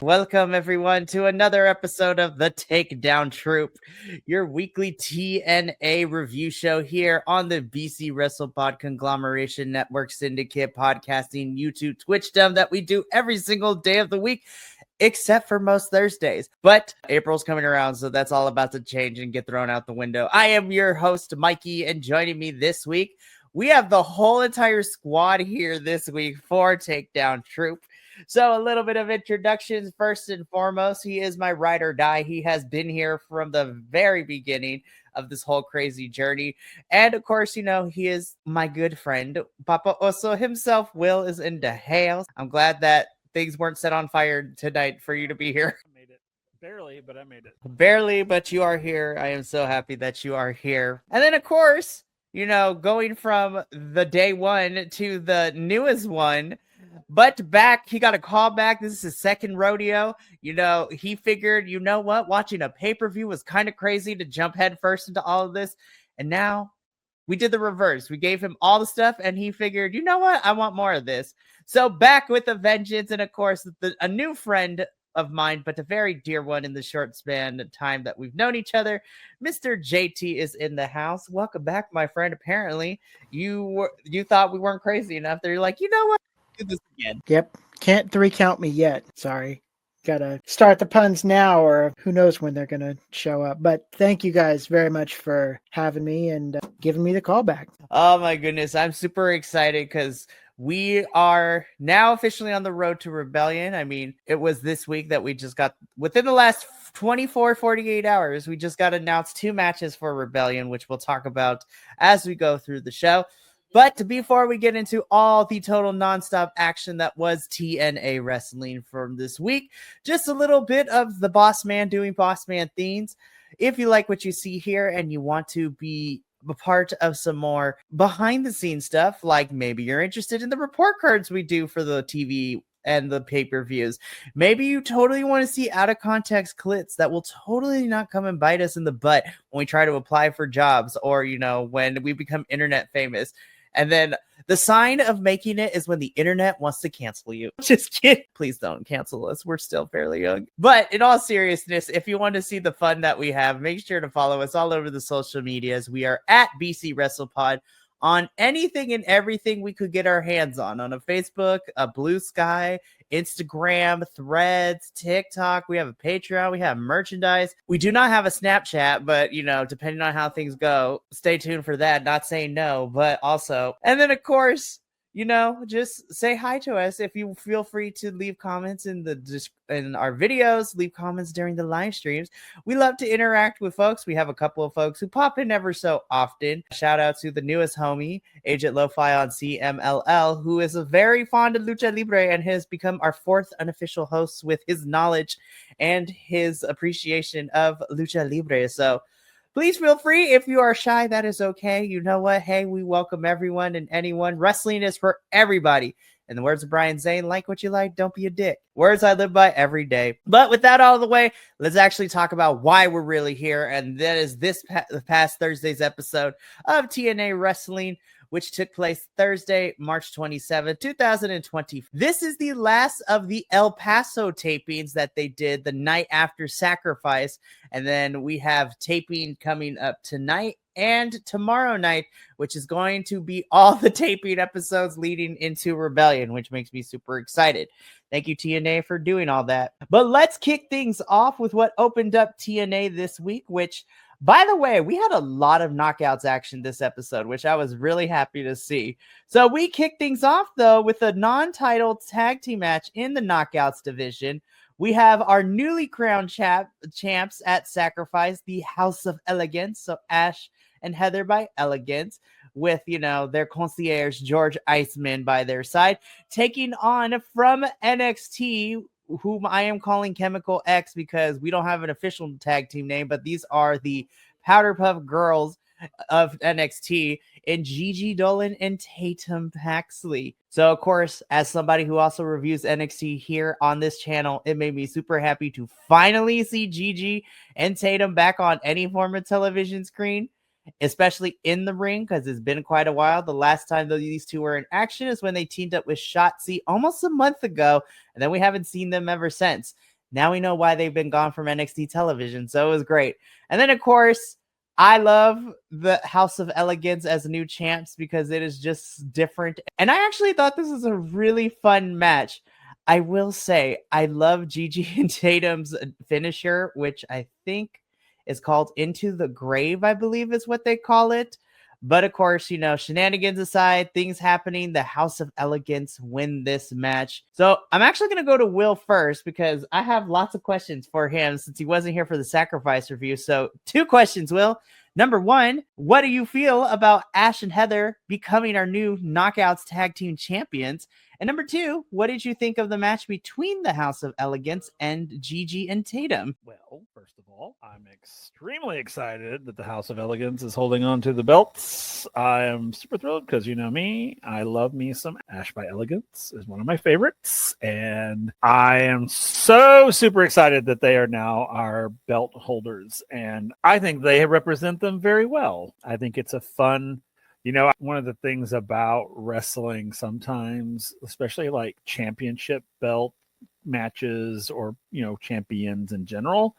Welcome everyone to another episode of the Takedown Troupe, your weekly TNA review show here on the BC WrestlePod Conglomeration Network Syndicate podcasting YouTube Twitch dumb that we do every single day of the week, except for most Thursdays. But April's coming around, so that's all about to change and get thrown out the window. I am your host, Mikey, and joining me this week, we have the whole entire squad here this week for Takedown Troupe. So a little bit of introductions. First and foremost, he is my ride or die. He has been here from the very beginning of this whole crazy journey. And of course, he is my good friend, Papa Oso himself. Will is in the house. I'm glad that things weren't set on fire tonight for you to be here. I made it. Barely, but I made it. Barely, but you are here. I am so happy that you are here. And then, of course, going from the day one to the newest one, but back, he got a call back. This is his second rodeo. He figured, watching a pay-per-view was kind of crazy to jump head first into all of this. And now we did the reverse. We gave him all the stuff and he figured, I want more of this. So back with a vengeance. And of course, a new friend of mine, but a very dear one in the short span of time that we've known each other. Mr. JT is in the house. Welcome back, my friend. Apparently, you thought we weren't crazy enough. They're like, you know what? Do this again. Yep. Can't 3-count me yet. Sorry. Gotta start the puns now, or who knows when they're gonna show up. But thank you guys very much for having me and giving me the call back. Oh my goodness. I'm super excited because we are now officially on the road to Rebellion. I mean, it was this week that we just got, within the last 48 hours, we just got announced 2 matches for Rebellion, which we'll talk about as we go through the show. But before we get into all the total nonstop action that was TNA wrestling from this week, just a little bit of the boss man doing boss man things. If you like what you see here and you want to be a part of some more behind the scenes stuff, like maybe you're interested in the report cards we do for the TV and the pay-per-views. Maybe you totally want to see out of context clips that will totally not come and bite us in the butt when we try to apply for jobs or, when we become internet famous. And then the sign of making it is when the internet wants to cancel you. Just kidding. Please don't cancel us. We're still fairly young. But in all seriousness, if you want to see the fun that we have, make sure to follow us all over the social medias. We are at BC WrestlePod on anything and everything we could get our hands on a Facebook, a Blue Sky, Instagram, Threads, TikTok. We have a Patreon. We have merchandise. We do not have a Snapchat, but, depending on how things go, stay tuned for that. Not saying no, but also. And then, of course, just say hi to us. If you feel free to leave comments in our videos, leave comments during the live streams. We love to interact with folks. We have a couple of folks who pop in ever so often. Shout out to the newest homie, Agent Lo-Fi on CMLL, who is a very fond of Lucha Libre and has become our 4th unofficial host with his knowledge and his appreciation of Lucha Libre. So please feel free. If you are shy, that is okay. You know what? Hey, we welcome everyone and anyone. Wrestling is for everybody. In the words of Brian Zane, like what you like, don't be a dick. Words I live by every day. But with that out of the way, let's actually talk about why we're really here. And that is this past Thursday's episode of TNA Wrestling, which took place Thursday, March 27, 2020. This is the last of the El Paso tapings that they did the night after Sacrifice. And then we have taping coming up tonight and tomorrow night, which is going to be all the taping episodes leading into Rebellion, which makes me super excited. Thank you, TNA, for doing all that. But let's kick things off with what opened up TNA this week, which, by the way, we had a lot of knockouts action this episode, which I was really happy to see. So we kicked things off, though, with a non-title tag team match in the knockouts division. We have our newly crowned champs at Sacrifice, the House of Elegance. So Ash and Heather by Elegance, with, their concierge, George Iceman, by their side, taking on from NXT, whom I am calling Chemical X because we don't have an official tag team name, but these are the Powder Puff Girls of NXT in Gigi Dolan and Tatum Paxley. So, of course, as somebody who also reviews NXT here on this channel, it made me super happy to finally see Gigi and Tatum back on any form of television screen. especially in the ring, because it's been quite a while. The last time these two were in action is when they teamed up with Shotzi almost a month ago, and then we haven't seen them ever since. now we know why they've been gone from NXT television. So it was great. And then, of course, I love the House of Elegance as new champs because it is just different. And I actually thought this was a really fun match. I will say, I love Gigi and Tatum's finisher, which I think is called Into the Grave, I believe is what they call it. But of course, you know, shenanigans aside, things happening, the House of Elegance win this match. So I'm actually going to go to Will first because I have lots of questions for him since he wasn't here for the sacrifice review. So 2 questions, Will. Number 1, what do you feel about Ash and Heather becoming our new Knockouts Tag Team Champions? And number 2, what did you think of the match between the House of Elegance and Gigi and Tatum? Well, first of all, I'm extremely excited that the House of Elegance is holding on to the belts. I am super thrilled because you know me, I love me some Ash by Elegance is one of my favorites. And I am so super excited that they are now our belt holders. And I think they represent them very well. I think it's a fun, you know, one of the things about wrestling sometimes, especially like championship belt matches or, you know, champions in general,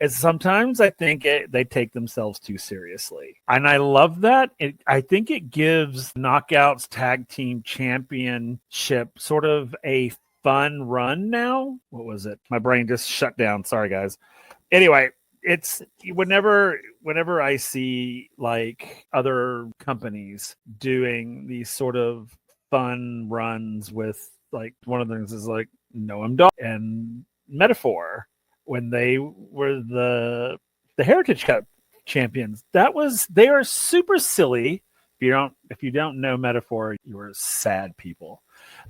is sometimes I think they take themselves too seriously. And I love that. I think it gives Knockouts Tag Team Championship sort of a fun run now. What was it? My brain just shut down. Sorry, guys. Anyway, it's whenever I see like other companies doing these sort of fun runs with, like, one of the things is like Noam Dar and Metaphor when they were the Heritage Cup champions. They are super silly. If you don't know Metaphor, you are sad people.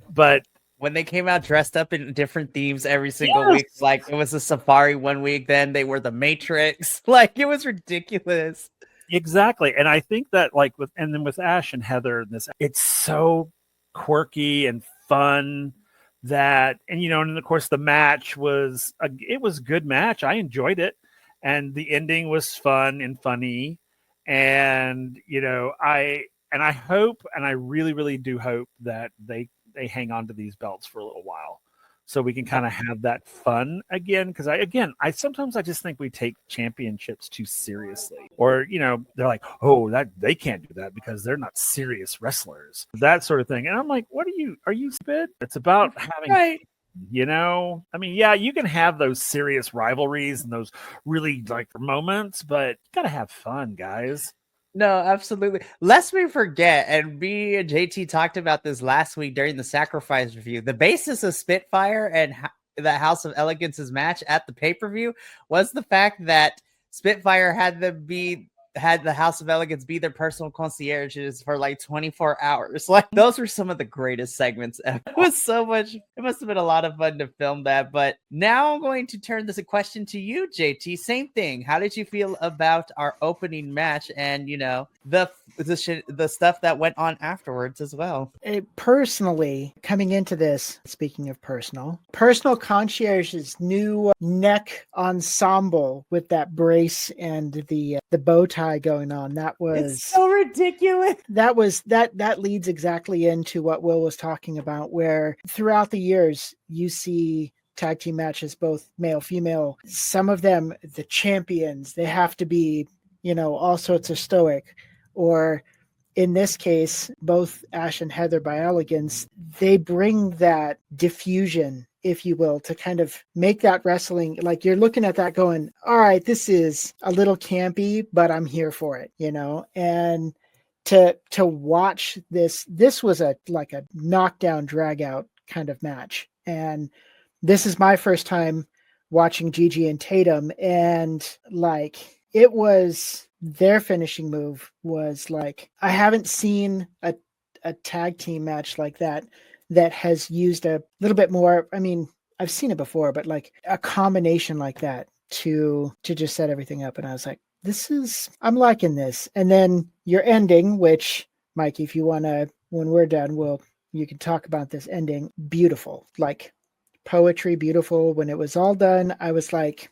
But when they came out dressed up in different themes every single week, like it was a safari one week, then they were the Matrix. Like it was ridiculous. Exactly. And I think that like with Ash and Heather, it's so quirky and fun that, and you know, and of course the match was a good match. I enjoyed it. And the ending was fun and funny. And, you know, I hope, and I really, really do hope that they hang on to these belts for a little while so we can kind of have that fun again. Because I sometimes I just think we take championships too seriously, or, you know, they're like, oh, that they can't do that because they're not serious wrestlers, that sort of thing. And I'm like, are you stupid? It's about having right. You know, I mean, yeah, you can have those serious rivalries and those really like moments, but you gotta have fun, guys. No, absolutely. Lest we forget, and me and JT talked about this last week during the sacrifice review. The basis of Spitfire and the House of Elegance's match at the pay-per-view was the fact that Spitfire had the House of Elegance be their personal concierges for like 24 hours. Like those were some of the greatest segments ever. It was so much. It must have been a lot of fun to film that. But now I'm going to turn this question to you, JT. Same thing. How did you feel about our opening match and, you know, the stuff that went on afterwards as well? Personally, coming into this, speaking of personal concierge's new neck ensemble with that brace and the bow tie going on, it's so ridiculous. That leads exactly into what Will was talking about, where throughout the years you see tag team matches, both male, female. Some of them, the champions, they have to be, you know, all sorts of stoic, or in this case, both Ash and Heather by Elegance, they bring that diffusion, if you will, to kind of make that wrestling, like you're looking at that going, all right, this is a little campy, but I'm here for it, you know? And to watch this was a knockdown, drag out kind of match. And this is my first time watching Gigi and Tatum, and like it was, their finishing move was like, I haven't seen a tag team match like that has used a little bit more. I mean, I've seen it before, but like a combination like that to just set everything up. And I was like, I'm liking this. And then your ending, which, Mikey, if you want to, when we're done, you can talk about this ending. Beautiful, like poetry, beautiful. When it was all done, I was like,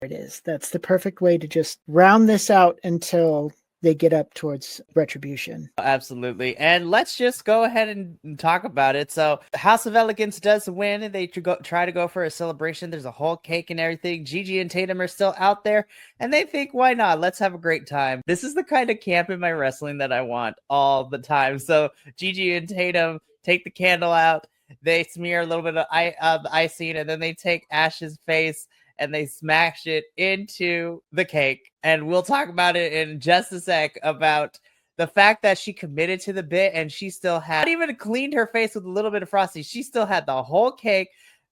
it is. That's the perfect way to just round this out until they get up towards retribution. Absolutely. And let's just go ahead and talk about it. So House of Elegance does win, and they try to go for a celebration. There's a whole cake and everything. Gigi and Tatum are still out there, and they think, why not? Let's have a great time. This is the kind of camp in my wrestling that I want all the time. So Gigi and Tatum take the candle out. They smear a little bit of icing, and then they take Ash's face and they smash it into the cake. And we'll talk about it in just a sec about the fact that she committed to the bit and she still had not even cleaned her face with a little bit of frosting. She still had the whole cake.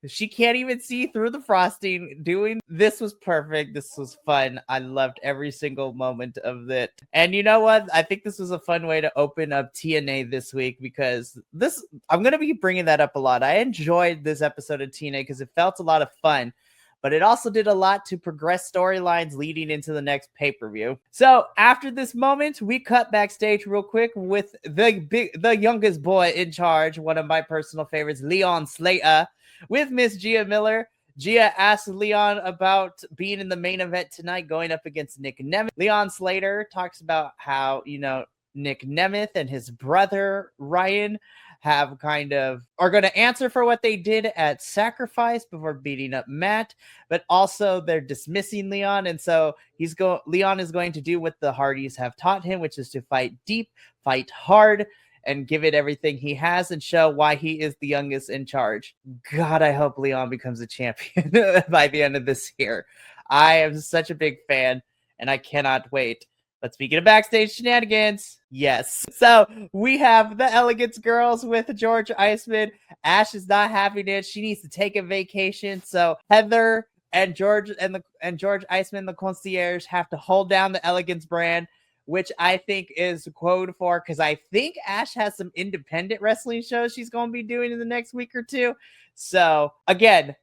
She can't even see through the frosting. This was perfect. This was fun. I loved every single moment of it. And you know what? I think this was a fun way to open up TNA this week, because I'm going to be bringing that up a lot. I enjoyed this episode of TNA because it felt a lot of fun, but it also did a lot to progress storylines leading into the next pay-per-view. So after this moment, we cut backstage real quick with the youngest boy in charge, one of my personal favorites, Leon Slater, with Miss Gia Miller. Gia asked Leon about being in the main event tonight, going up against Nick Nemeth. Leon Slater talks about how, Nick Nemeth and his brother Ryan are going to answer for what they did at Sacrifice before beating up Matt, but also they're dismissing Leon. And so Leon is going to do what the Hardys have taught him, which is to fight deep, fight hard, and give it everything he has and show why he is the youngest in charge. God, I hope Leon becomes a champion by the end of this year. I am such a big fan, and I cannot wait. But speaking of backstage shenanigans, yes. So we have the Elegance girls with George Iceman. Ash is not having it. She needs to take a vacation. So Heather and George George Iceman, the concierge, have to hold down the Elegance brand, which I think is code for, because I think Ash has some independent wrestling shows she's going to be doing in the next week or two. So again,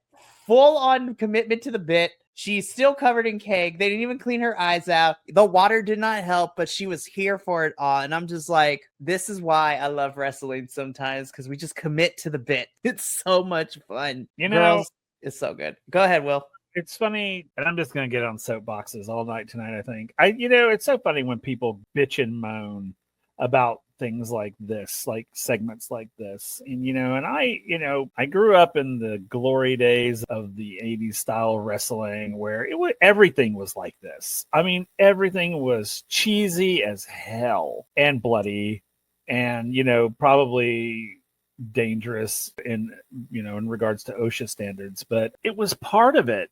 full on commitment to the bit. She's still covered in cake. They didn't even clean her eyes out. The water did not help, but she was here for it all. And I'm just like, this is why I love wrestling sometimes, because we just commit to the bit. It's so much fun. Girls, it's so good. Go ahead, Will. It's funny, and I'm just going to get on soapboxes all night tonight, I think. It's so funny when people bitch and moan about things like this, like segments like this. And I grew up in the glory days of the 80s style wrestling where everything was like this. I mean, everything was cheesy as hell and bloody and, probably dangerous in regards to OSHA standards, but it was part of it.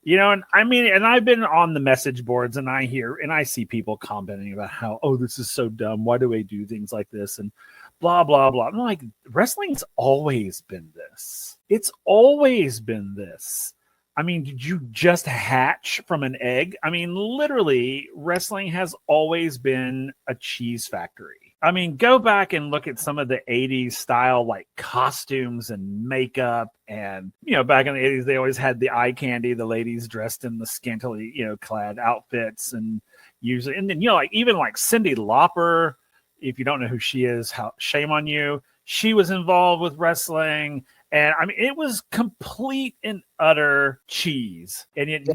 And I've been on the message boards and I see people commenting about how, oh, this is so dumb. Why do we do things like this? And blah, blah, blah. I'm like, wrestling's always been this. It's always been this. I mean, did you just hatch from an egg? I mean, literally, wrestling has always been a cheese factory. I mean, go back and look at some of the 80s style, like costumes and makeup. And, back in the 80s, they always had the eye candy, the ladies dressed in the scantily, clad outfits. And usually, and then, even like Cyndi Lauper, if you don't know who she is, shame on you. She was involved with wrestling. And I mean, it was complete and utter cheese. And it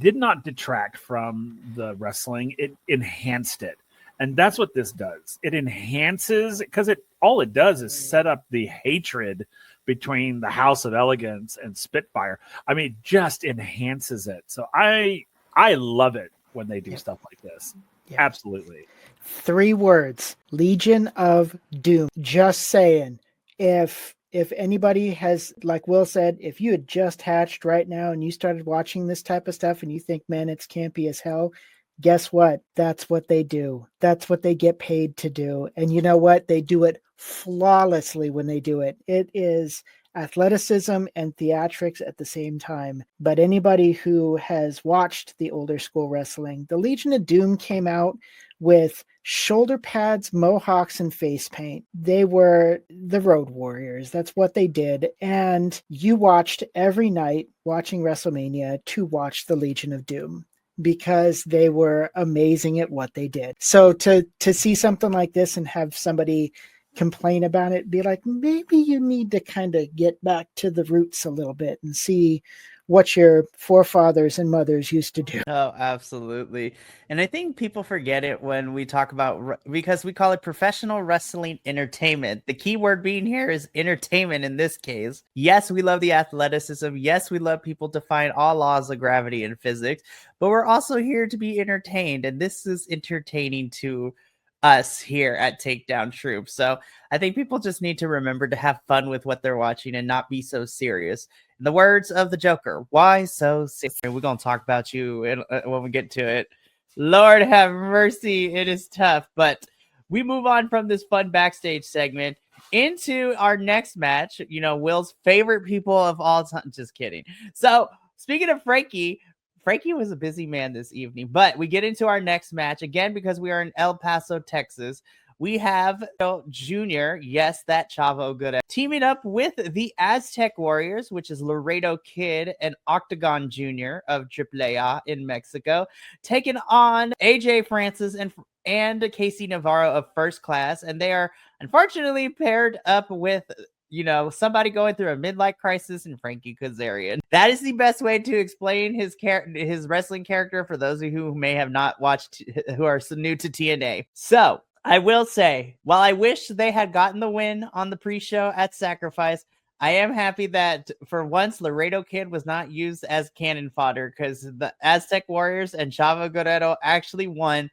did not detract from the wrestling. It enhanced it. And that's what this does. It enhances, because all it does is set up the hatred between the House of Elegance and Spitfire. I mean, it just enhances it. So I love it when they do stuff like this. Yeah. Absolutely. 3 words: Legion of Doom. Just saying. If anybody has, like Will said, if you had just hatched right now and you started watching this type of stuff and you think, man, it's campy as hell, guess what? That's what they do. That's what they get paid to do. And you know what? They do it flawlessly when they do it. It is athleticism and theatrics at the same time. But anybody who has watched the older school wrestling, the Legion of Doom came out with shoulder pads, mohawks, and face paint. They were the Road Warriors. That's what they did. And you watched every night watching WrestleMania to watch the Legion of Doom, because they were amazing at what they did. So to see something like this and have somebody complain about it, be like, maybe you need to kind of get back to the roots a little bit and see what your forefathers and mothers used to do. Oh, absolutely. And I think people forget it when we talk about, because we call it professional wrestling entertainment. The key word being here is entertainment in this case. Yes, we love the athleticism. Yes, we love people defying all laws of gravity and physics, but we're also here to be entertained. And this is entertaining to us here at Takedown Troupe. So I think people just need to remember to have fun with what they're watching and not be so serious. In the words of the Joker, why so serious? We're going to talk about you when we get to it. Lord have mercy, it is tough. But we move on from this fun backstage segment into our next match. You know, Will's favorite people of all time. Just kidding. So speaking of Frankie was a busy man this evening, but we get into our next match again because we are in El Paso, Texas. We have Junior, yes, that Chavo Good, teaming up with the Aztec Warriors, which is Laredo Kid and Octagon Jr. of AAA in Mexico, taking on AJ Francis and Casey Navarro of First Class, and they are unfortunately paired up with somebody going through a midlife crisis and Frankie Kazarian. That is the best way to explain his wrestling character for those of you who may have not watched, who are so new to TNA. So I will say, while I wish they had gotten the win on the pre-show at Sacrifice, I am happy that for once Laredo Kid was not used as cannon fodder, because the Aztec Warriors and Chavo Guerrero actually won.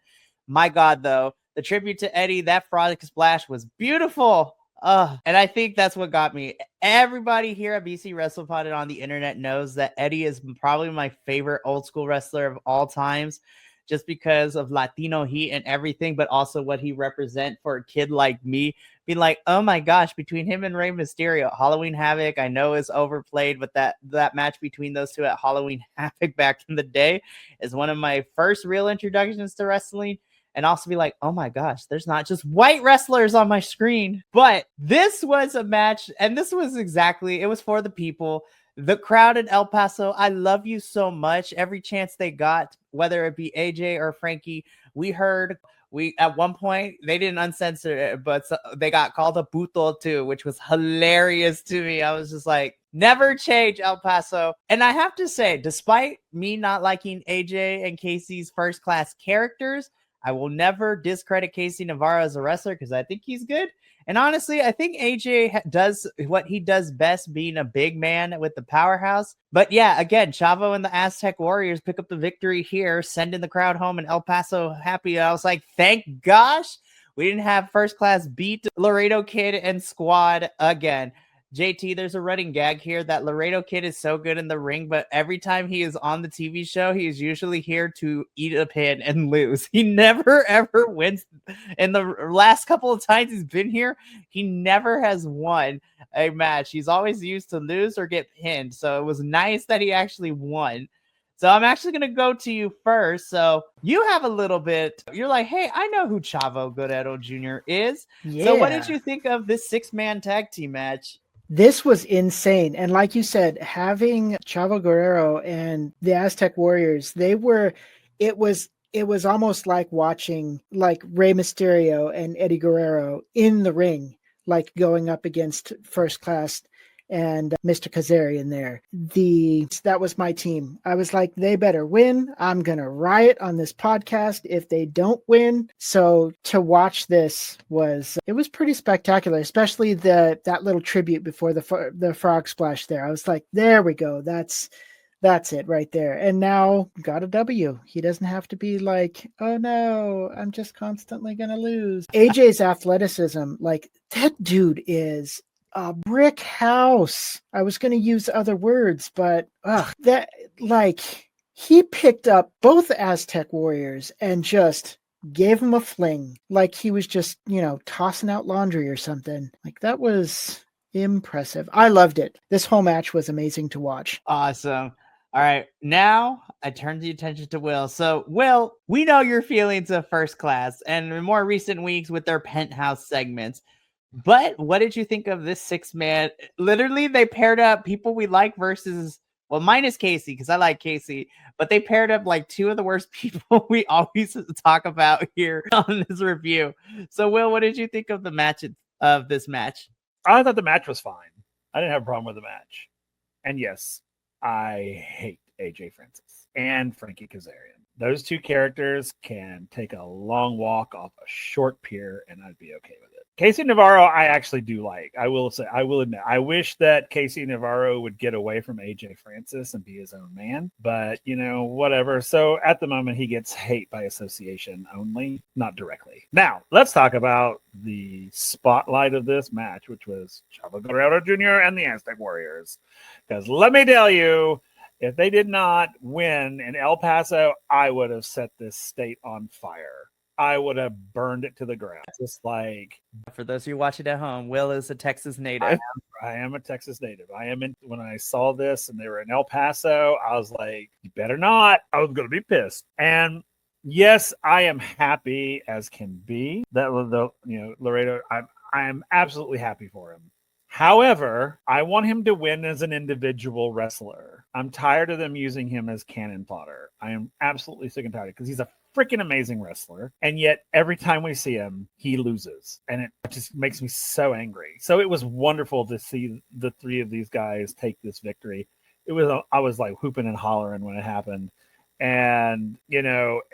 My God, though, the tribute to Eddie, that frog splash was beautiful. And I think that's what got me. Everybody here at BC WrestlePod and on the internet knows that Eddie is probably my favorite old school wrestler of all times, just because of Latino heat and everything, but also what he represents for a kid like me. Being like, oh my gosh, between him and Rey Mysterio, Halloween Havoc, I know is overplayed, but that match between those two at Halloween Havoc back in the day is one of my first real introductions to wrestling. And also be like, oh my gosh, there's not just white wrestlers on my screen. But this was a match, and this was it was for the people. The crowd in El Paso, I love you so much. Every chance they got, whether it be AJ or Frankie, at one point, they didn't uncensor it, but they got called a puto too, which was hilarious to me. I was just like, never change, El Paso. And I have to say, despite me not liking AJ and Casey's First Class characters, I will never discredit Casey Navarro as a wrestler because I think he's good. And honestly, I think AJ does what he does best, being a big man with the powerhouse. But yeah, again, Chavo and the Aztec Warriors pick up the victory here, sending the crowd home and El Paso happy. I was like, thank gosh we didn't have First Class beat Laredo Kid and Squad again. JT, there's a running gag here that Laredo Kid is so good in the ring, but every time he is on the TV show, he is usually here to eat a pin and lose. He never, ever wins. In the last couple of times he's been here, he never has won a match. He's always used to lose or get pinned. So it was nice that he actually won. So I'm actually going to go to you first. So you have a little bit, you're like, hey, I know who Chavo Guerrero Jr. is. Yeah. So what did you think of this 6-man tag team match? This was insane. And like you said, having Chavo Guerrero and the Aztec Warriors, it was almost like watching like Rey Mysterio and Eddie Guerrero in the ring, like going up against First Class and Mr. Kazarian there. That was my team. I was like, they better win. I'm going to riot on this podcast if they don't win. So to watch this was pretty spectacular, especially that little tribute before the frog splash there. I was like, there we go. That's it right there. And now got a W. He doesn't have to be like, oh no, I'm just constantly going to lose. AJ's athleticism, like that dude is a brick house. I was going to use other words, but he picked up both Aztec Warriors and just gave him a fling, like he was just, tossing out laundry or something. Like that was impressive. I loved it. This whole match was amazing to watch. Awesome. All right, now I turn the attention to Will. So, Will, we know your feelings of First Class and in more recent weeks with their Penthouse segments. But what did you think of this 6-man? Literally, they paired up people we like versus, well, minus Casey, because I like Casey, but they paired up like two of the worst people we always talk about here on this review. So, Will, what did you think of this match? I thought the match was fine. I didn't have a problem with the match. And yes, I hate AJ Francis and Frankie Kazarian. Those two characters can take a long walk off a short pier, and I'd be okay with it. Casey Navarro, I actually do like. I will admit, I wish that Casey Navarro would get away from AJ Francis and be his own man, but whatever. So at the moment, he gets hate by association only, not directly. Now, let's talk about the spotlight of this match, which was Chavo Guerrero Jr. and the Aztec Warriors. Because let me tell you, if they did not win in El Paso, I would have set this state on fire. I would have burned it to the ground. Just like, for those of you watching at home, Will is a Texas native. I am a Texas native. When I saw this and they were in El Paso, I was like, you better not. I was going to be pissed. And yes, I am happy as can be that Laredo, I am absolutely happy for him. However, I want him to win as an individual wrestler. I'm tired of them using him as cannon fodder. I am absolutely sick and tired because he's a freaking amazing wrestler. And yet every time we see him, he loses. And it just makes me so angry. So it was wonderful to see the three of these guys take this victory. I was like whooping and hollering when it happened. And, anytime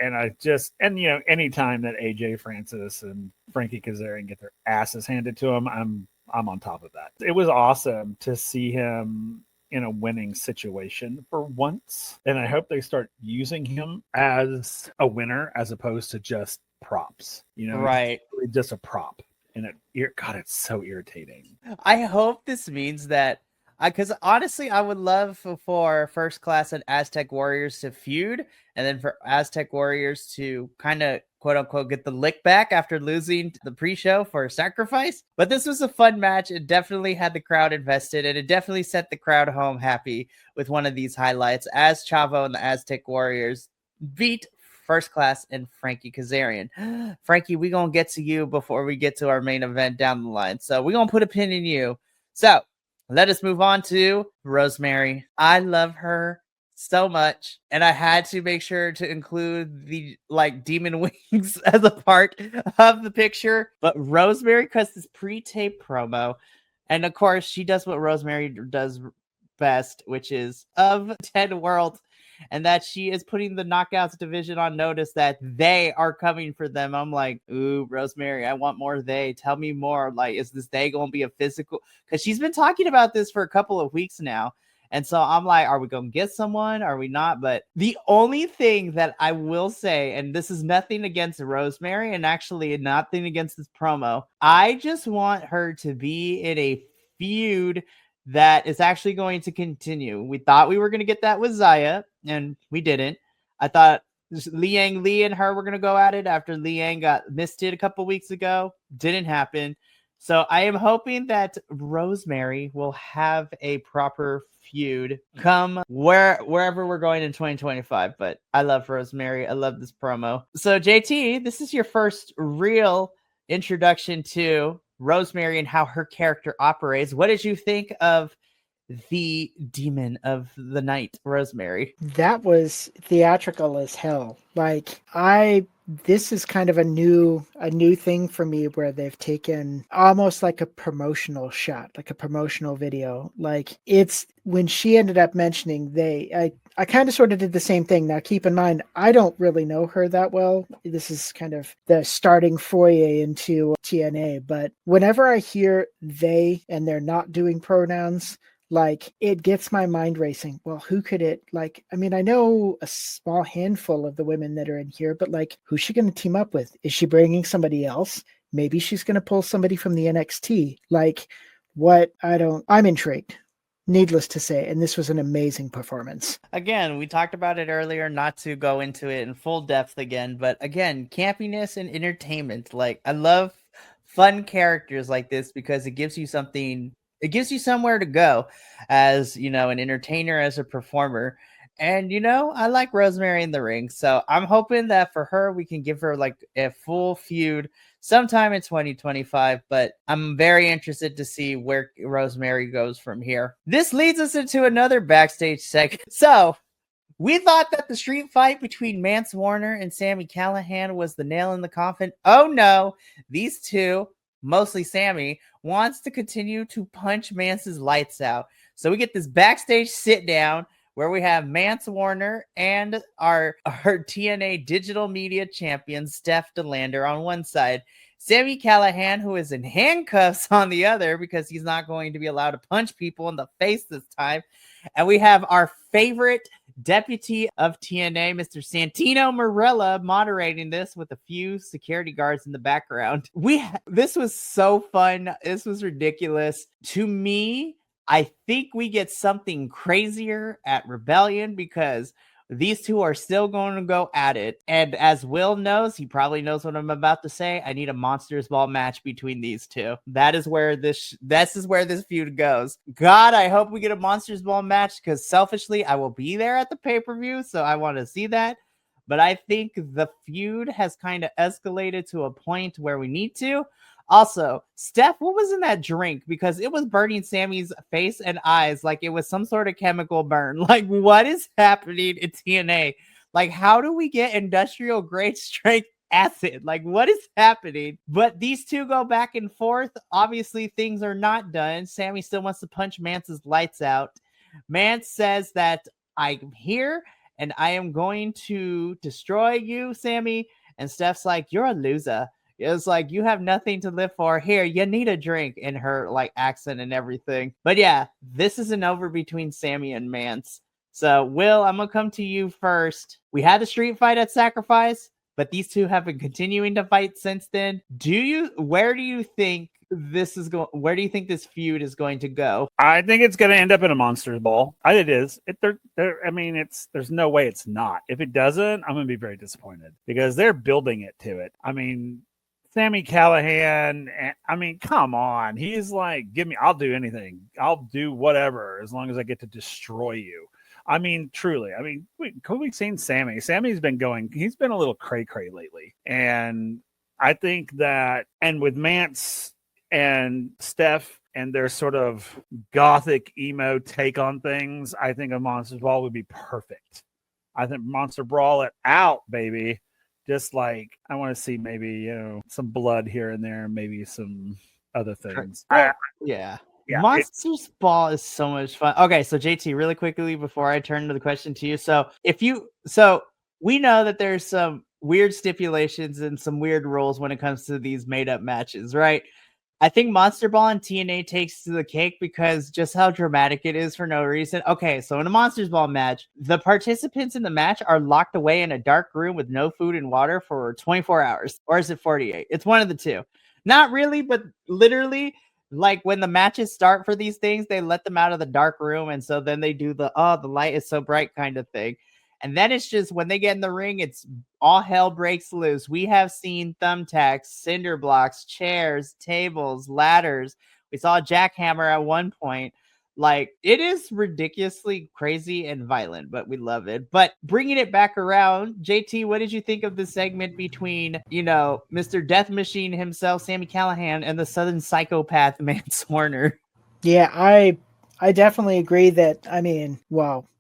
that AJ Francis and Frankie Kazarian get their asses handed to them, I'm on top of that. It was awesome to see him in a winning situation for once. And I hope they start using him as a winner as opposed to just props, right? It's really just a prop. And it's so irritating. I hope this means that, because honestly, I would love for First Class and Aztec Warriors to feud, and then for Aztec Warriors to kind of quote unquote get the lick back after losing the pre-show for a sacrifice. But this was a fun match. It definitely had the crowd invested, and it definitely set the crowd home happy with one of these highlights as Chavo and the Aztec Warriors beat First Class and Frankie Kazarian. Frankie, we're going to get to you before we get to our main event down the line. So we're going to put a pin in you. So let us move on to Rosemary. I love her so much, and I had to make sure to include the demon wings as a part of the picture. But Rosemary cuts this pre-tape promo, and of course she does what Rosemary does best, which is of 10 worlds, and that she is putting the Knockouts division on notice that they are coming for them. I'm like, ooh, Rosemary, I want more they. Tell me more. Like, is this they going to be a physical? Because she's been talking about this for a couple of weeks now. And so I'm like, are we going to get someone? Are we not? But the only thing that I will say, and this is nothing against Rosemary and actually nothing against this promo, I just want her to be in a feud that is actually going to continue. We thought we were going to get that with Zaya, and we didn't. I thought Liang Li and her were going to go at it after Liang got misted a couple weeks ago. Didn't happen. So I am hoping that Rosemary will have a proper feud come wherever we're going in 2025. But I love Rosemary. I love this promo. So JT, this is your first real introduction to Rosemary and how her character operates. What did you think of the demon of the night, Rosemary? That was theatrical as hell. This is kind of a new thing for me where they've taken almost like a promotional shot, like a promotional video. Like, it's when she ended up mentioning I kind of sort of did the same thing. Now, keep in mind, I don't really know her that well. This is kind of the starting foray into TNA. But whenever I hear they and they're not doing pronouns, it gets my mind racing. Well, who could it I know a small handful of the women that are in here, but who's she going to team up with? Is she bringing somebody else? Maybe she's going to pull somebody from the NXT. I'm intrigued. Needless to say, and this was an amazing performance. Again, we talked about it earlier, not to go into it in full depth again, but again, campiness and entertainment. I love fun characters like this because it gives you something. It gives you somewhere to go as, an entertainer, as a performer. And, I like Rosemary in the ring. So I'm hoping that for her, we can give her a full feud sometime in 2025. But I'm very interested to see where Rosemary goes from here. This leads us into another backstage segment. So we thought that the street fight between Mance Warner and Sami Callihan was the nail in the coffin. Oh, no. These two, mostly Sami, wants to continue to punch Mance's lights out. So we get this backstage sit down where we have Mance Warner and our TNA digital media champion, Steph DeLander, on one side. Sami Callihan, who is in handcuffs, on the other, because he's not going to be allowed to punch people in the face this time. And we have our favorite deputy of TNA, Mr. Santino Marella, moderating this with a few security guards in the background. This was so fun. This was ridiculous. To me, I think we get something crazier at Rebellion because these two are still going to go at it. And as Will knows, he probably knows what I'm about to say. I need a Monsters Ball match between these two. That is where this feud goes. God, I hope we get a Monsters Ball match because selfishly, I will be there at the pay-per-view. So I want to see that. But I think the feud has kind of escalated to a point where we need to. Also, Steph, what was in that drink? Because it was burning Sammy's face and eyes like it was some sort of chemical burn. Like, what is happening in TNA? Like, how do we get industrial grade strength acid? Like, what is happening? But these two go back and forth. Obviously, things are not done. Sammy still wants to punch Mance's lights out. Mance says that I'm here and I am going to destroy you, Sammy. And Steph's like, you're a loser. It's like, you have nothing to live for. Here, you need a drink, in her like accent and everything. But yeah, this isn't over between Sammy and Mance. So Will, I'm gonna come to you first. We had the street fight at Sacrifice, but these two have been continuing to fight since then. Where do you think this feud is going to go? I think it's going to end up in a Monsters Ball. It is. There's no way it's not. If it doesn't, I'm going to be very disappointed because they're building it to it. I mean, Sami Callihan, come on. He's like, I'll do anything. I'll do whatever as long as I get to destroy you. I mean, truly. I mean, we've seen Sammy. Sammy's been he's been a little cray-cray lately. And I think that, and with Mance and Steph and their sort of gothic emo take on things, I think a Monsters Ball would be perfect. I think Monster Brawl it out, baby. Just like, I want to see maybe, some blood here and there, maybe some other things. Yeah. Monsters Ball is so much fun. Okay, so JT, really quickly before I turn to the question to you. So we know that there's some weird stipulations and some weird rules when it comes to these made up matches, right? I think Monster Ball and TNA takes to the cake because just how dramatic it is for no reason. Okay, so in a Monsters Ball match, the participants in the match are locked away in a dark room with no food and water for 24 hours. Or is it 48? It's one of the two. Not really, but literally, like when the matches start for these things, they let them out of the dark room. And so then they do the light is so bright kind of thing. And then it's just when they get in the ring, it's all hell breaks loose. We have seen thumbtacks, cinder blocks, chairs, tables, ladders. We saw a jackhammer at one point. Like, it is ridiculously crazy and violent, but we love it. But bringing it back around, JT, what did you think of the segment between, Mr. Death Machine himself, Sami Callihan, and the Southern psychopath, Mance Warner? Yeah, I definitely agree that,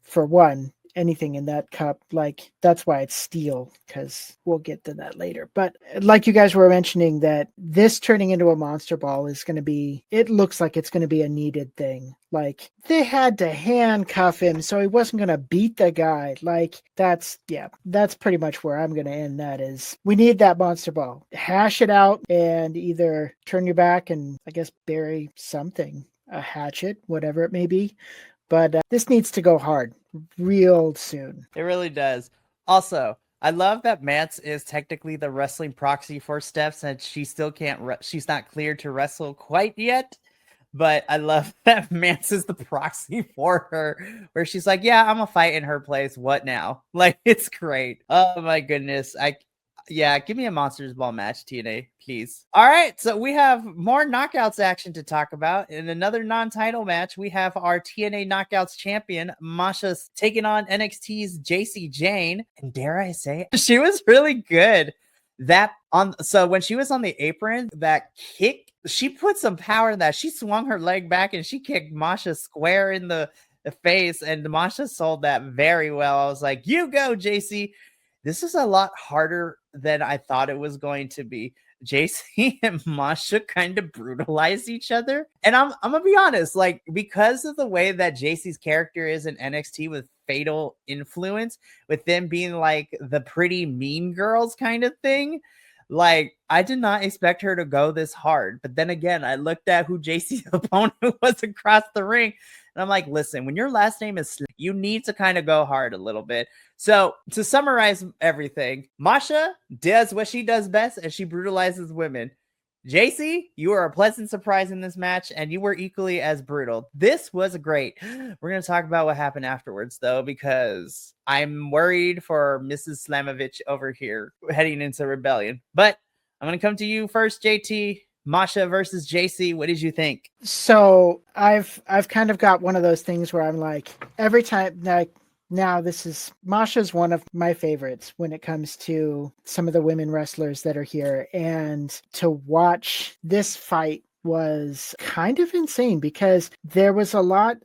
for one, anything in that cup, like, that's why it's steel, because we'll get to that later. But like you guys were mentioning, that this turning into a Monster Ball is going to be, it looks like it's going to be a needed thing. Like, they had to handcuff him so he wasn't going to beat the guy. Like, that's pretty much where I'm going to end. That is, we need that Monster Ball. Hash it out and either turn your back and, I guess, bury something, a hatchet, whatever it may be. But this needs to go hard real soon. It really does. Also, I love that Mance is technically the wrestling proxy for Steph, since she still can't, she's not cleared to wrestle quite yet. But I love that Mance is the proxy for her, where she's like, yeah, I'm gonna fight in her place. What now? Like, it's great. Oh my goodness. Give me a Monsters Ball match, TNA, please. All right, so we have more Knockouts action to talk about. In another non-title match, we have our TNA Knockouts champion, Masha's taking on NXT's JC Jane. And dare I say, she was really good. So when she was on the apron, that kick, she put some power in that. She swung her leg back and she kicked Masha square in the face, and Masha sold that very well. I was like, you go, JC. This is a lot harder than I thought it was going to be. JC and Masha kind of brutalize each other. And I'm gonna be honest, like, because of the way that JC's character is in NXT with fatal influence, with them being like the pretty mean girls kind of thing, like, I did not expect her to go this hard. But then again, I looked at who JC's opponent was across the ring, and I'm like, listen, when your last name is Slick, you need to kind of go hard a little bit. So to summarize everything, Masha does what she does best, and she brutalizes women. JC, you were a pleasant surprise in this match, and you were equally as brutal. This was great. We're going to talk about what happened afterwards, though, because I'm worried for Mrs. Slamovich over here heading into Rebellion. But I'm going to come to you first, JT. Masha versus JC. What did you think? So I've kind of got one of those things where I'm like, every time, like, now this is Masha's one of my favorites when it comes to some of the women wrestlers that are here. And to watch this fight was kind of insane because there was a lot.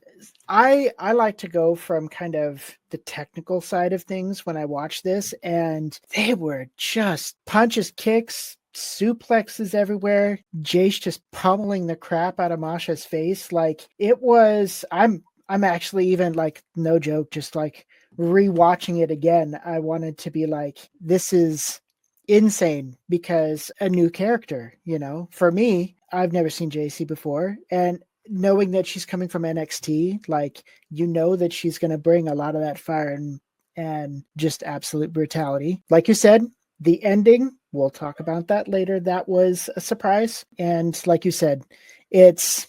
I like to go from kind of the technical side of things when I watch this, and they were just punches, kicks, suplexes everywhere. Jace just pummeling the crap out of Masha's face. Like, it was, I'm actually, even, like, no joke, just like rewatching it again, I wanted to be like, this is insane, because a new character, you know, for me, I've never seen JC before, and knowing that she's coming from NXT, like, you know that she's going to bring a lot of that fire and just absolute brutality. Like you said, the ending, we'll talk about that later, that was a surprise. And like you said, it's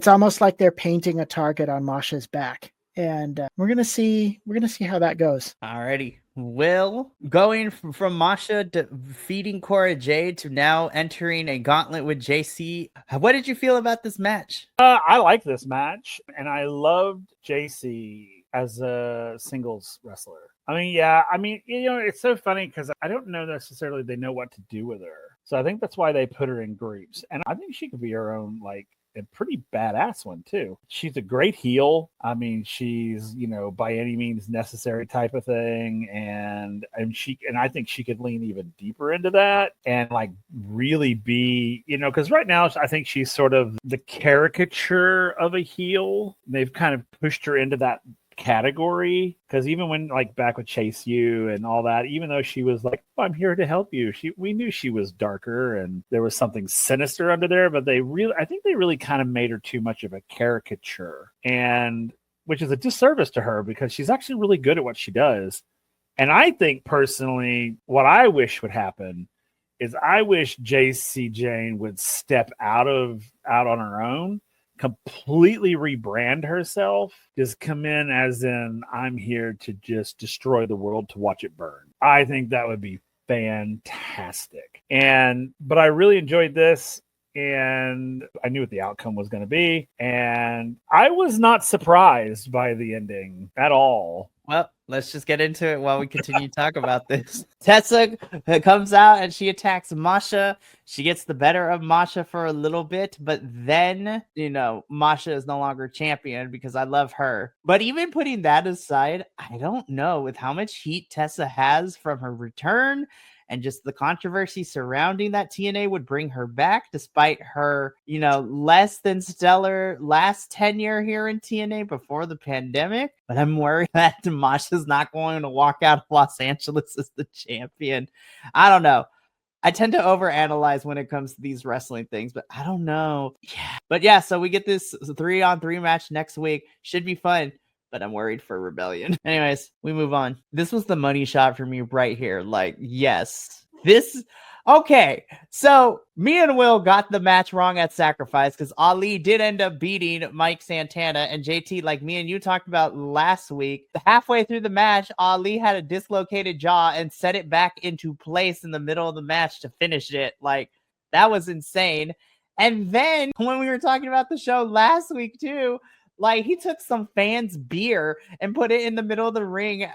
almost like they're painting a target on Masha's back, and we're gonna see how that goes. Alrighty. Will, going from Masha defeating Cora Jade to now entering a gauntlet with JC, what did you feel about this match? I like this match, and I loved JC as a singles wrestler. I mean, yeah, you know, it's so funny because I don't know necessarily they know what to do with her. So I think that's why they put her in groups. And I think she could be her own, like, a pretty badass one too. She's a great heel. I mean, she's, you know, by any means necessary type of thing. And I think she could lean even deeper into that and, like, really be, you know, because right now I think she's sort of the caricature of a heel. They've kind of pushed her into that category, because even when, like, back with Chase U and all that, even though she was like, oh, I'm here to help you, we knew she was darker and there was something sinister under there, but I think they really kind of made her too much of a caricature, and which is a disservice to her because she's actually really good at what she does. And I think personally, what I wish would happen is I wish JC Jane would step out on her own, completely rebrand herself, just come in as in, I'm here to just destroy the world to watch it burn. I think that would be fantastic. But I really enjoyed this, and I knew what the outcome was going to be, and I was not surprised by the ending at all. Well, let's just get into it while we continue to talk about this. Tessa comes out and she attacks Masha. She gets the better of Masha for a little bit, but then, you know, Masha is no longer champion because I love her. But even putting that aside, I don't know, with how much heat Tessa has from her return and just the controversy surrounding that TNA would bring her back despite her, you know, less than stellar last tenure here in TNA before the pandemic. But I'm worried that Masha's not going to walk out of Los Angeles as the champion. I don't know. I tend to overanalyze when it comes to these wrestling things, but I don't know. Yeah. But yeah, so we get this 3-on-3 match next week. Should be fun. But I'm worried for Rebellion. Anyways, we move on. This was the money shot for me right here. Like, yes. Okay, so me and Will got the match wrong at Sacrifice because Ali did end up beating Mike Santana, and JT, like me and you talked about last week, halfway through the match, Ali had a dislocated jaw and set it back into place in the middle of the match to finish it. Like, that was insane. And then when we were talking about the show last week too, like, he took some fans' beer and put it in the middle of the ring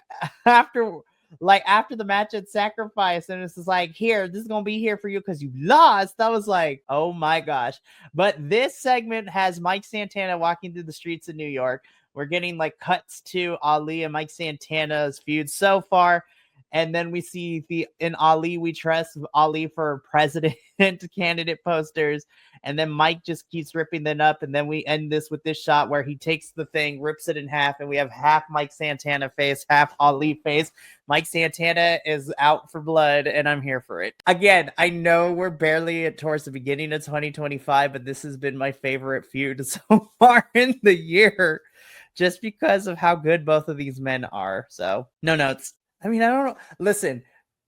after the match at Sacrifice. And it's just like, here, this is going to be here for you because you lost. That was like, oh my gosh. But this segment has Mike Santana walking through the streets of New York. We're getting, like, cuts to Ali and Mike Santana's feud so far. And then we see in Ali We Trust, Ali for president candidate posters. And then Mike just keeps ripping them up. And then we end this with this shot where he takes the thing, rips it in half, and we have half Mike Santana face, half Ali face. Mike Santana is out for blood, and I'm here for it. Again, I know we're barely towards the beginning of 2025, but this has been my favorite feud so far in the year, just because of how good both of these men are. So, no notes. I mean, I don't know. Listen,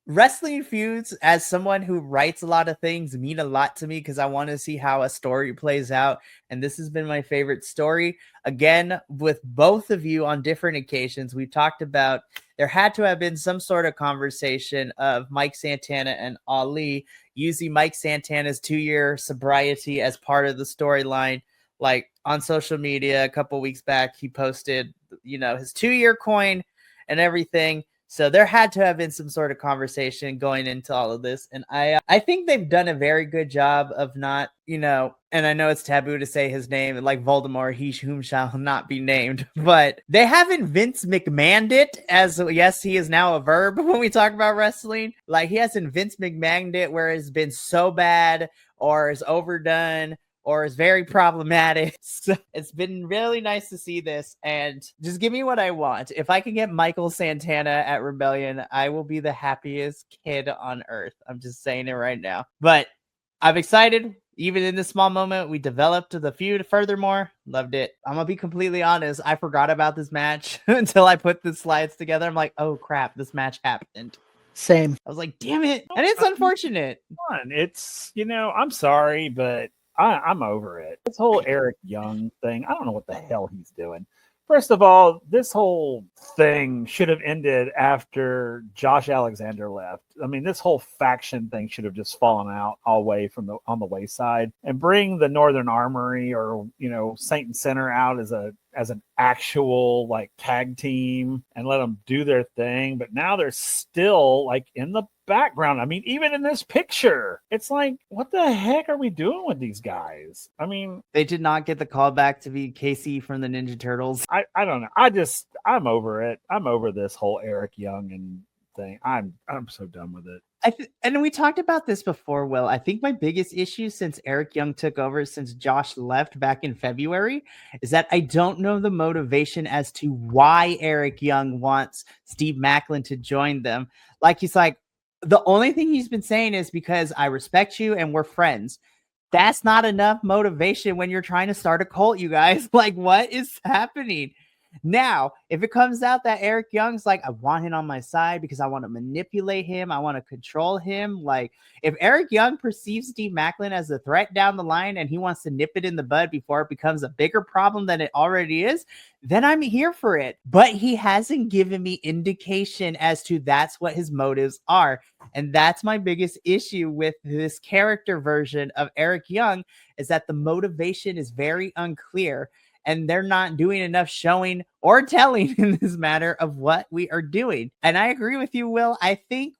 wrestling feuds, as someone who writes a lot of things, mean a lot to me because I want to see how a story plays out. And this has been my favorite story. Again, with both of you on different occasions, we talked about there had to have been some sort of conversation of Mike Santana and Ali using Mike Santana's 2-year sobriety as part of the storyline. Like on social media a couple weeks back, he posted, his 2-year coin and everything. So there had to have been some sort of conversation going into all of this. And I think they've done a very good job of not, and I know it's taboo to say his name, like Voldemort, he whom shall not be named, but they haven't Vince McMahoned it as, yes, he is now a verb when we talk about wrestling. Like he hasn't Vince McMahoned it where it's been so bad or is overdone or is very problematic. So it's been really nice to see this, and just give me what I want. If I can get Michael Santana at Rebellion, I will be the happiest kid on earth. I'm just saying it right now. But I'm excited. Even in this small moment, we developed the feud furthermore. Loved it. I'm going to be completely honest. I forgot about this match until I put the slides together. I'm like, oh crap, this match happened. Same. I was like, damn it. And it's unfortunate. It's, I'm sorry, but I'm over it. This whole Eric Young thing, I don't know what the hell he's doing. First of all, this whole thing should have ended after Josh Alexander left. I mean, this whole faction thing should have just fallen out all way on the wayside, and bring the Northern Armory or Saint and Center out as an actual like tag team and let them do their thing. But now they're still like in the background. I mean, even in this picture, it's like, what the heck are we doing with these guys? I mean, they did not get the call back to be Casey from the Ninja Turtles. I don't know. I'm over it. I'm over this whole Eric Young and thing. I'm so done with it. And we talked about this before, Will. I think my biggest issue since Eric Young took over, since Josh left back in February, is that I don't know the motivation as to why Eric Young wants Steve Maclin to join them. Like, he's like, the only thing he's been saying is because I respect you and we're friends. That's not enough motivation when you're trying to start a cult, you guys. Like, what is happening? Now, if it comes out that Eric Young's like, I want him on my side because I want to manipulate him, I want to control him. Like, if Eric Young perceives Steve Maclin as a threat down the line and he wants to nip it in the bud before it becomes a bigger problem than it already is, then I'm here for it. But he hasn't given me indication as to that's what his motives are. And that's my biggest issue with this character version of Eric Young, is that the motivation is very unclear. And they're not doing enough showing or telling in this matter of what we are doing. And I agree with you, Will. I think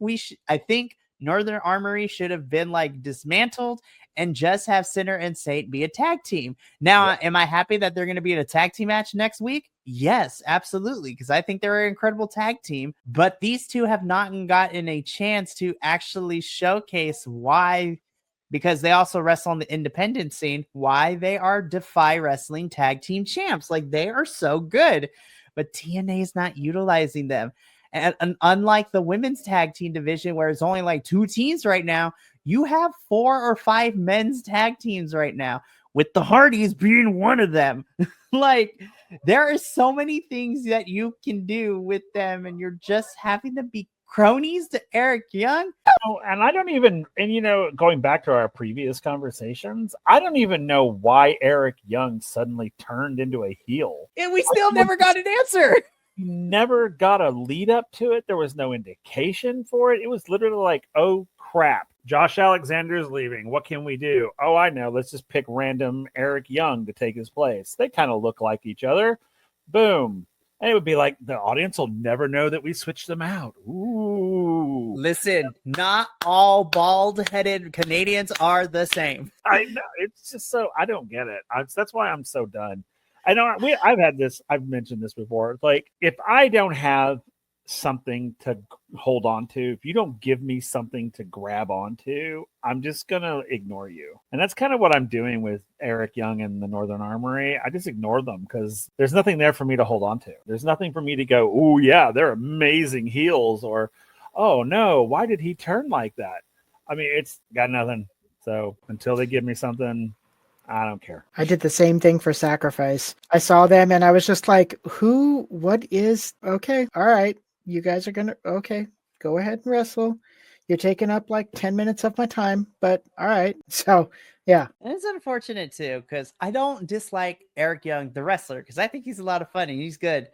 Northern Armory should have been like dismantled and just have Sinner and Saint be a tag team. Now, Am I happy that they're going to be in a tag team match next week? Yes, absolutely. Because I think they're an incredible tag team. But these two have not gotten a chance to actually showcase why, because they also wrestle on the independent scene, why they are Defy Wrestling tag team champs. Like, they are so good, but TNA is not utilizing them. And unlike the women's tag team division, where it's only like 2 teams right now, you have 4 or 5 men's tag teams right now, with the Hardys being one of them. Like, there are so many things that you can do with them, and you're just having to be cronies to Eric Young. And I don't even, going back to our previous conversations, I don't even know why Eric Young suddenly turned into a heel. And we still never got an answer. Never got a lead up to it. There was no indication for it. It was literally like, oh crap, Josh Alexander's leaving. What can we do? Oh, I know. Let's just pick random Eric Young to take his place. They kind of look like each other. Boom. And it would be like, the audience will never know that we switched them out. Ooh. Listen, not all bald-headed Canadians are the same. I know. It's just so, I don't get it. That's why I'm so done. I've mentioned this before. Like, if I don't have something to hold on to, if you don't give me something to grab onto, I'm just going to ignore you. And that's kind of what I'm doing with Eric Young and the Northern Armory. I just ignore them because there's nothing there for me to hold on to. There's nothing for me to go, oh, yeah, they're amazing heels, or, oh, no, why did he turn like that? I mean, it's got nothing. So until they give me something, I don't care. I did the same thing for Sacrifice. I saw them and I was just like, what is, okay, all right, you guys are gonna, okay, go ahead and wrestle. You're taking up like 10 minutes of my time, but all right. So yeah. And it's unfortunate too, because I don't dislike Eric Young, the wrestler, because I think he's a lot of fun and he's good.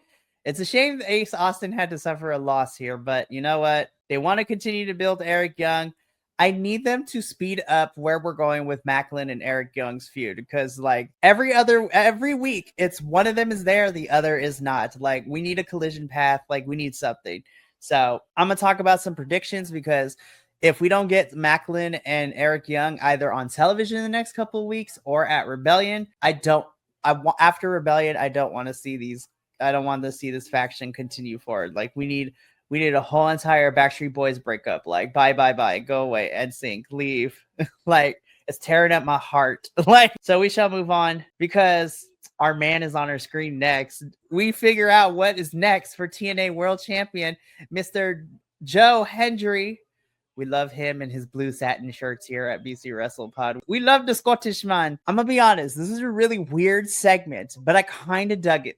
It's a shame that Ace Austin had to suffer a loss here, but you know what? They want to continue to build Eric Young. I need them to speed up where we're going with Macklin and Eric Young's feud, because like every week, it's one of them is there, the other is not. Like, we need a collision path, like we need something. So I'm gonna talk about some predictions, because if we don't get Macklin and Eric Young either on television in the next couple of weeks or at Rebellion, after Rebellion, I don't want to see this faction continue forward. Like, we need a whole entire Backstreet Boys breakup. Like, bye, go away, NSYNC, leave. Like, it's tearing up my heart. Like, so we shall move on, because our man is on our screen next. We figure out what is next for TNA World Champion, Mr. Joe Hendry. We love him and his blue satin shirts here at BC Wrestle Pod. We love the Scottish man. I'm gonna be honest, this is a really weird segment, but I kind of dug it.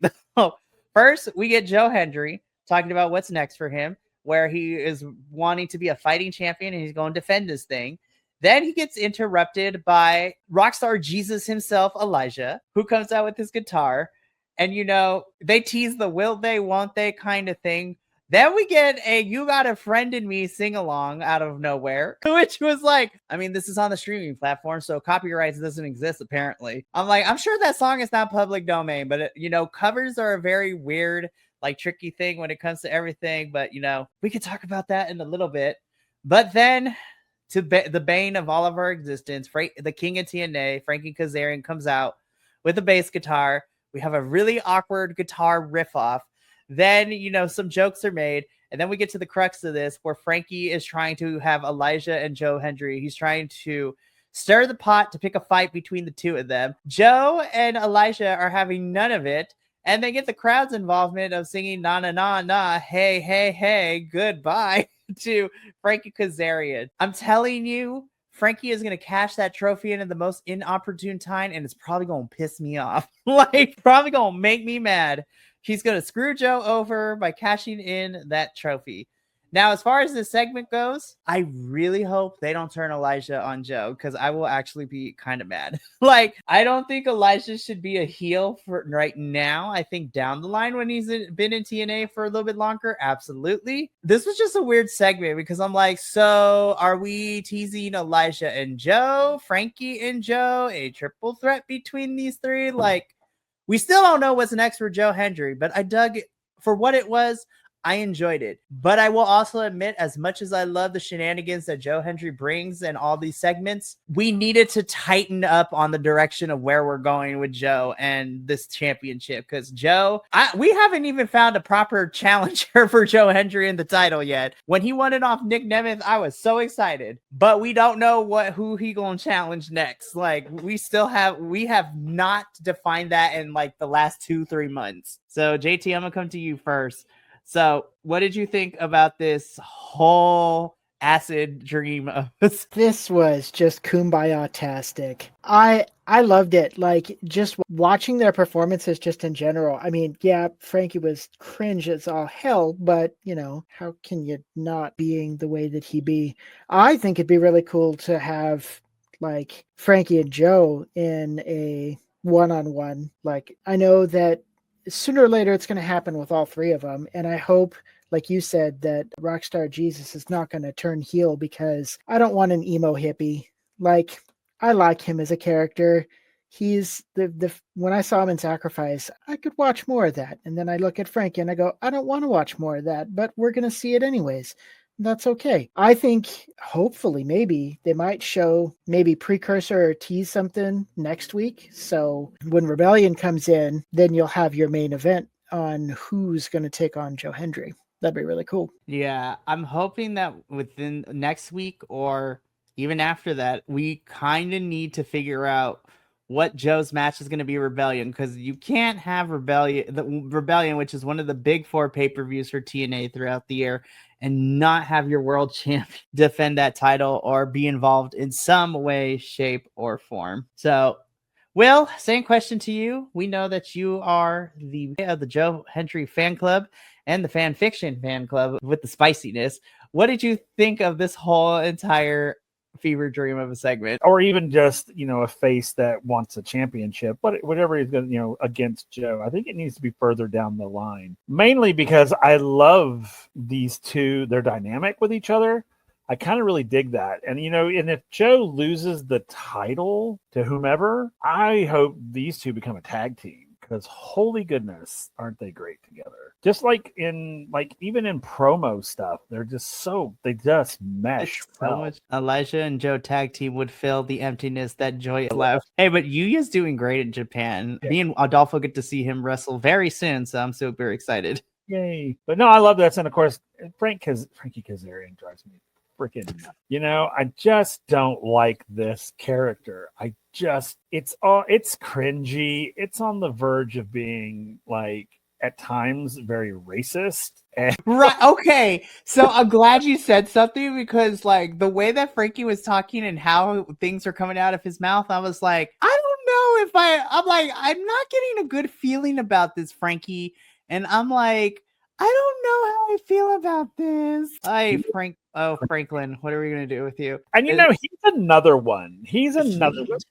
First, we get Joe Hendry talking about what's next for him, where he is wanting to be a fighting champion and he's going to defend his thing. Then he gets interrupted by Rockstar Jesus himself, Elijah, who comes out with his guitar. And, you know, they tease the will they, won't they kind of thing. Then we get a You Got a Friend in Me sing-along out of nowhere, which was like, I mean, this is on the streaming platform, so copyrights doesn't exist, apparently. I'm like, I'm sure that song is not public domain, but, covers are a very weird, like, tricky thing when it comes to everything. But, we could talk about that in a little bit. But then, to the bane of all of our existence, the king of TNA, Frankie Kazarian, comes out with a bass guitar. We have a really awkward guitar riff off. Then, some jokes are made. And then we get to the crux of this, where Frankie is trying to have Elijah and Joe Hendry. He's trying to stir the pot to pick a fight between the two of them. Joe and Elijah are having none of it. And they get the crowd's involvement of singing na na na na, hey, hey, hey, goodbye to Frankie Kazarian. I'm telling you, Frankie is going to cash that trophy in at the most inopportune time, and it's probably going to piss me off. Like, probably going to make me mad. He's going to screw Joe over by cashing in that trophy. Now, as far as this segment goes, I really hope they don't turn Elijah on Joe, because I will actually be kind of mad. Like, I don't think Elijah should be a heel for right now. I think down the line, when he's been in TNA for a little bit longer, absolutely. This was just a weird segment, because I'm like, so are we teasing Elijah and Joe, Frankie and Joe, a triple threat between these three? Like, we still don't know what's next for Joe Hendry, but I dug it for what it was. I enjoyed it. But I will also admit, as much as I love the shenanigans that Joe Hendry brings in all these segments, we needed to tighten up on the direction of where we're going with Joe and this championship. Because Joe, we haven't even found a proper challenger for Joe Hendry in the title yet. When he won it off Nick Nemeth, I was so excited. But we don't know who he gonna challenge next. Like, we have not defined that in like the last 2-3 months. So JT, I'm gonna come to you first. So what did you think about this whole acid dream of us? This was just kumbaya-tastic. I loved it. Like, just watching their performances just in general. I mean, yeah, Frankie was cringe as all hell, but, how can you not being the way that he be? I think it'd be really cool to have, like, Frankie and Joe in a one-on-one. Like, I know that sooner or later it's going to happen with all three of them, and I hope, like you said, that Rockstar Jesus is not going to turn heel, because I don't want an emo hippie. Like, I like him as a character. He's when I saw him in Sacrifice, I could watch more of that, and then I look at Frankie and I go, I don't want to watch more of that, but we're going to see it anyways. That's okay. I think hopefully maybe they might show maybe precursor or tease something next week. So when Rebellion comes in, then you'll have your main event on who's going to take on Joe Hendry. That'd be really cool. Yeah, I'm hoping that within next week or even after that, we kind of need to figure out what Joe's match is going to be Rebellion, because you can't have Rebellion, which is one of the big 4 pay-per-views for TNA throughout the year, and not have your world champion defend that title or be involved in some way, shape, or form. So, Will, same question to you. We know that you are the Joe Hendry fan club and the fan fiction fan club with the spiciness. What did you think of this whole entire fever dream of a segment? Or even just, a face that wants a championship, but whatever he's going to, against Joe. I think it needs to be further down the line, mainly because I love these two. They're dynamic with each other. I kind of really dig that. And, and if Joe loses the title to whomever, I hope these two become a tag team, because holy goodness, aren't they great together? Just even in promo stuff, they just mesh. So much Elijah and Joe tag team would fill the emptiness that Joy left. Hey, but Yuya's doing great in Japan. Yeah. Me and Adolfo get to see him wrestle very soon, so I'm super excited. Yay. But no, I love that. And of course, Frankie Kazarian drives me freaking, I just don't like this character. It's cringy. It's on the verge of being at times very racist. Right. Okay. So I'm glad you said something, because the way that Frankie was talking and how things are coming out of his mouth, I was like, I don't know if I'm not getting a good feeling about this, Frankie. And I'm like, I don't know how I feel about this. Franklin, what are we going to do with you? And he's another one.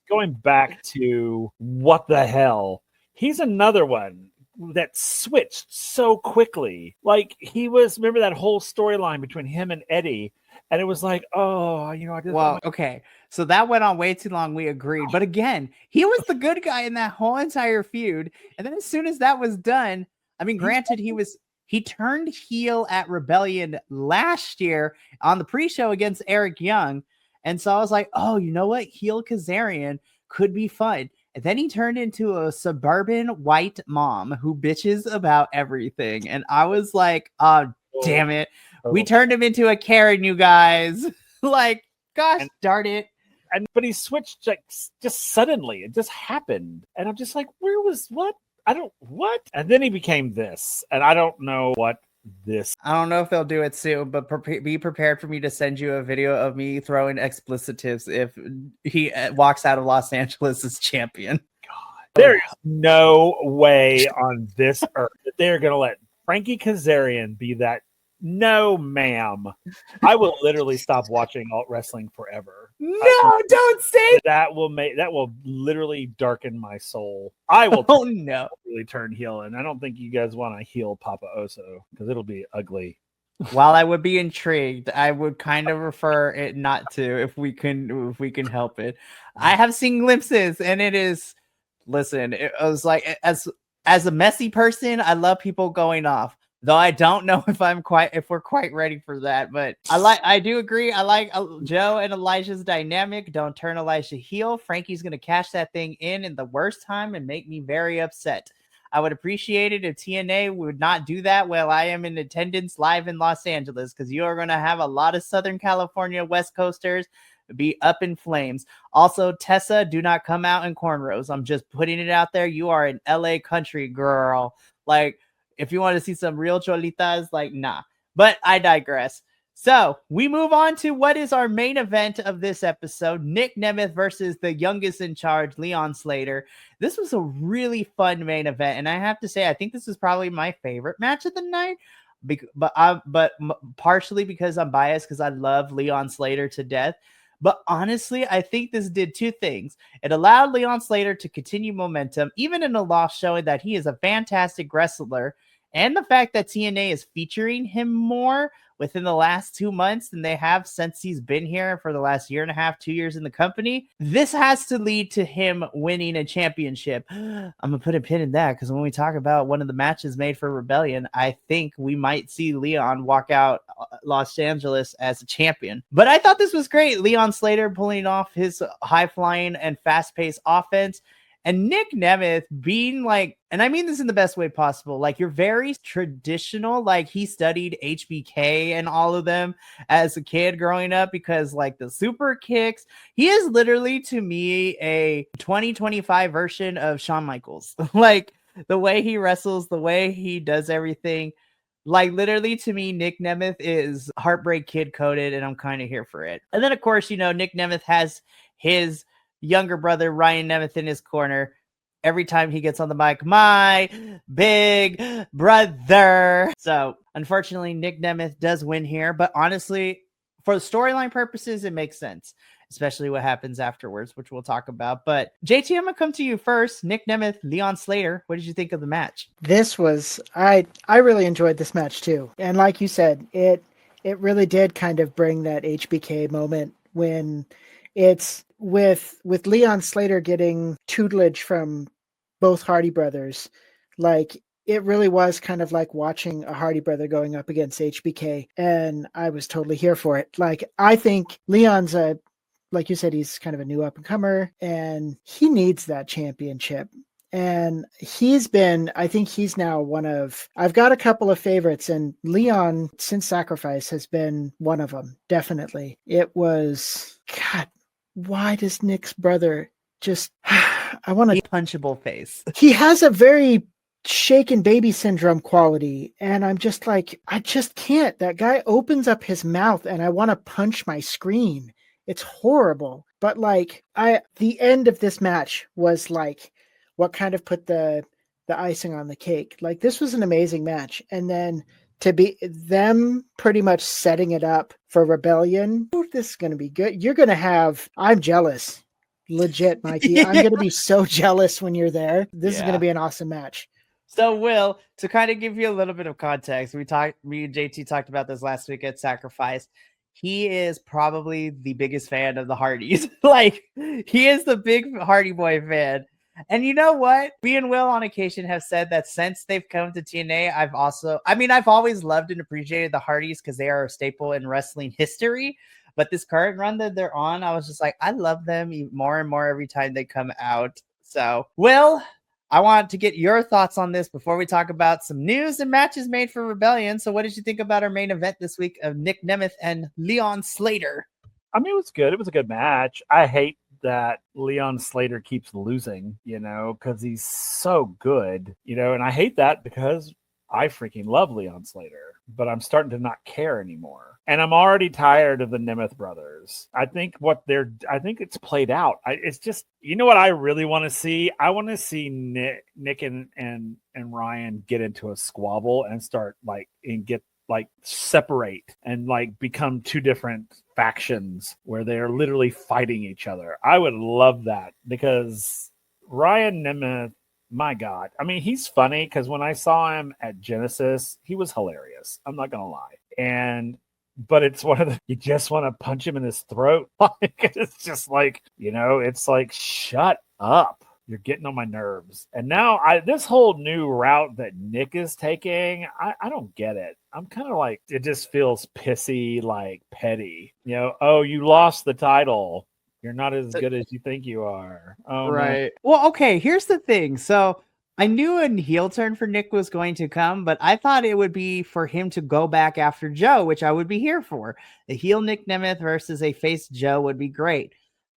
Going back to what the hell. He's another one that switched so quickly. Remember that whole storyline between him and Eddie? And it was like, okay. So that went on way too long. We agreed. But again, he was the good guy in that whole entire feud. And then as soon as that was done, granted, he turned heel at Rebellion last year on the pre-show against Eric Young. And so I was like, oh, you know what? Heel Kazarian could be fun. And then he turned into a suburban white mom who bitches about everything. And I was like, oh, damn it. We turned him into a Karen, you guys. Gosh darn it. But he switched just suddenly. It just happened. And I'm just like, what? What? And then he became this. And I don't know what this. I don't know if they'll do it soon, but be prepared for me to send you a video of me throwing explicitives if he walks out of Los Angeles as champion. God, there is no way on this earth that they're going to let Frankie Kazarian be that. No, ma'am. I will literally stop watching alt wrestling forever. No, don't say that. That will literally darken my soul. I will. Really turn heel, and I don't think you guys want to heel Papa Oso, because it'll be ugly. While I would be intrigued, I would kind of prefer it not to, if we can help it. I have seen glimpses, and it is. Listen, it was like, as a messy person, I love people going off. Though I don't know if we're quite ready for that, but I do agree. I like Joe and Elijah's dynamic. Don't turn Elijah heel. Frankie's going to cash that thing in the worst time and make me very upset. I would appreciate it if TNA would not do that while I am in attendance live in Los Angeles, because you are going to have a lot of Southern California West Coasters be up in flames. Also, Tessa, do not come out in cornrows. I'm just putting it out there. You are an LA country girl. If you want to see some real cholitas, nah. But I digress. So we move on to what is our main event of this episode. Nick Nemeth versus the youngest in charge, Leon Slater. This was a really fun main event. And I have to say, I think this is probably my favorite match of the night. But partially because I'm biased, because I love Leon Slater to death. But honestly, I think this did two things. It allowed Leon Slater to continue momentum, even in a loss, showing that he is a fantastic wrestler. And the fact that TNA is featuring him more within the last 2 months than they have since he's been here for the last 1.5 to 2 years in the company. This has to lead to him winning a championship. I'm going to put a pin in that, because when we talk about one of the matches made for Rebellion, I think we might see Leon walk out Los Angeles as a champion. But I thought this was great. Leon Slater pulling off his high-flying and fast-paced offense. And Nick Nemeth being like, and I mean this in the best way possible, like you're very traditional, like he studied HBK and all of them as a kid growing up because like the super kicks, he is literally to me a 2025 version of Shawn Michaels. Like the way he wrestles, the way he does everything. Like literally to me, Nick Nemeth is Heartbreak Kid coded, and I'm kind of here for it. And then of course, Nick Nemeth has his younger brother Ryan Nemeth in his corner. Every time he gets on the mic, my big brother. So unfortunately, Nick Nemeth does win here, but honestly, for the storyline purposes, it makes sense, especially what happens afterwards, which we'll talk about. But JT, I'm gonna come to you first. Nick Nemeth, Leon Slater. What did you think of the match? This was I really enjoyed this match too, and like you said, it really did kind of bring that HBK moment when it's with Leon Slater getting tutelage from both Hardy brothers. Like it really was kind of like watching a Hardy brother going up against HBK, and I was totally here for it. Like I think Leon's like you said, he's kind of a new up and comer, and he needs that championship. And I think he's now I've got a couple of favorites, and Leon since Sacrifice has been one of them. Definitely. It was, God, why does Nick's brother just, I want to punchable face. He has a very shaken baby syndrome quality. And I'm just like, I just can't. That guy opens up his mouth and I want to punch my screen. It's horrible. But like the end of this match was like what kind of put the icing on the cake. Like this was an amazing match. And then to be them pretty much setting it up for Rebellion. Oh, this is going to be good. You're going to have, I'm jealous. Legit, Mikey. Yeah. I'm going to be so jealous when you're there. This is going to be an awesome match. So, Will, to kind of give you a little bit of context, me and JT talked about this last week at Sacrifice. He is probably the biggest fan of the Hardys. Like, he is the big Hardy Boy fan. And you know what? Me and Will on occasion have said that since they've come to TNA, I've always loved and appreciated the Hardys because they are a staple in wrestling history. But this current run that they're on, I was just like, I love them more and more every time they come out. So, Will, I want to get your thoughts on this before we talk about some news and matches made for Rebellion. So what did you think about our main event this week of Nick Nemeth and Leon Slater? I mean, it was good. It was a good match. I hate that Leon Slater keeps losing, because he's so good, and I hate that because I freaking love Leon Slater, but I'm starting to not care anymore. And I'm already tired of the Nemeth brothers. I think it's played out. It's just, what I really want to see? I want to see Nick and Ryan get into a squabble and start separate and become two different factions where they're literally fighting each other. I would love that because Ryan Nemeth, my God. I mean, he's funny because when I saw him at Genesis, he was hilarious. I'm not going to lie. But it's one of you just want to punch him in his throat. It's just it's like, shut up. You're getting on my nerves. And now this whole new route that Nick is taking, I don't get it. I'm kind of like, it just feels pissy, like petty. Oh, you lost the title. You're not as good as you think you are. Oh, right. Man. Well, okay, here's the thing. So I knew a heel turn for Nick was going to come, but I thought it would be for him to go back after Joe, which I would be here for. A heel Nick Nemeth versus a face Joe would be great.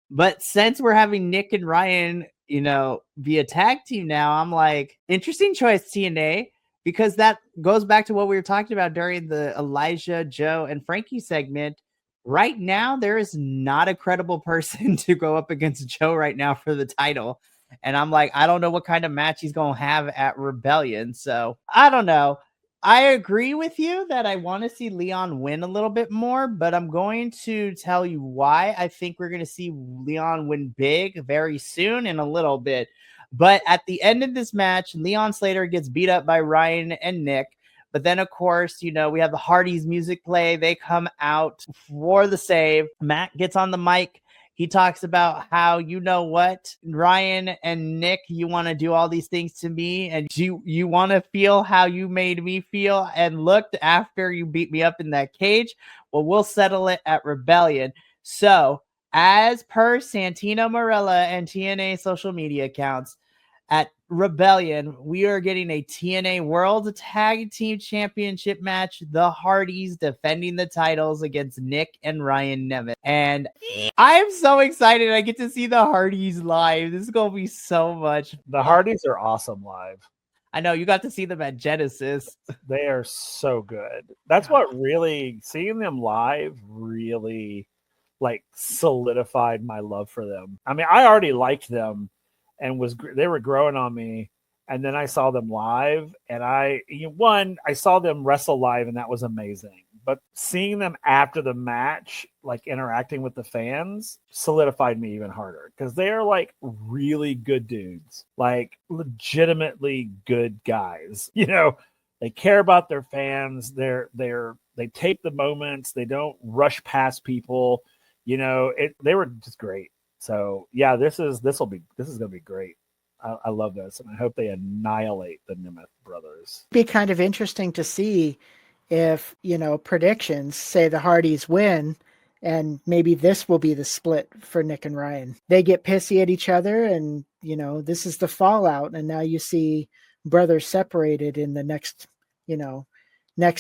But since we're having Nick and Ryan, be a tag team now, I'm like, interesting choice, TNA, because that goes back to what we were talking about during the Elijah, Joe, and Frankie segment. Right now, there is not a credible person to go up against Joe right now for the title. And I'm like, I don't know what kind of match he's going to have at Rebellion. So I don't know. I agree with you that I want to see Leon win a little bit more, but I'm going to tell you why I think we're going to see Leon win big very soon in a little bit. But at the end of this match, Leon Slater gets beat up by Ryan and Nick. But then, of course, we have the Hardys music play. They come out for the save. Matt gets on the mic. He talks about how, Ryan and Nick, you want to do all these things to me, and you want to feel how you made me feel and looked after you beat me up in that cage. Well, we'll settle it at Rebellion. So as per Santino Marella and TNA social media accounts, at Rebellion, we are getting a TNA World Tag Team Championship match. The Hardys defending the titles against Nick and Ryan Nemeth. And I'm so excited. I get to see the Hardys live. This is going to be so much. The Hardys are awesome live. I know you got to see them at Genesis. They are so good. That's what really, seeing them live really like solidified my love for them. I mean, I already liked them and they were growing on me. And then I saw them live and I saw them wrestle live and that was amazing. But seeing them after the match, like interacting with the fans, solidified me even harder because they are like really good dudes, like legitimately good guys. You know, they care about their fans. They take the moments. They don't rush past people. You know, they were just great. So yeah, this is going to be great. I love this, and I hope they annihilate the Nemeth brothers. Be kind of interesting to see if, predictions say the Hardys win, and maybe this will be the split for Nick and Ryan. They get pissy at each other, and this is the fallout, and now you see brothers separated in the next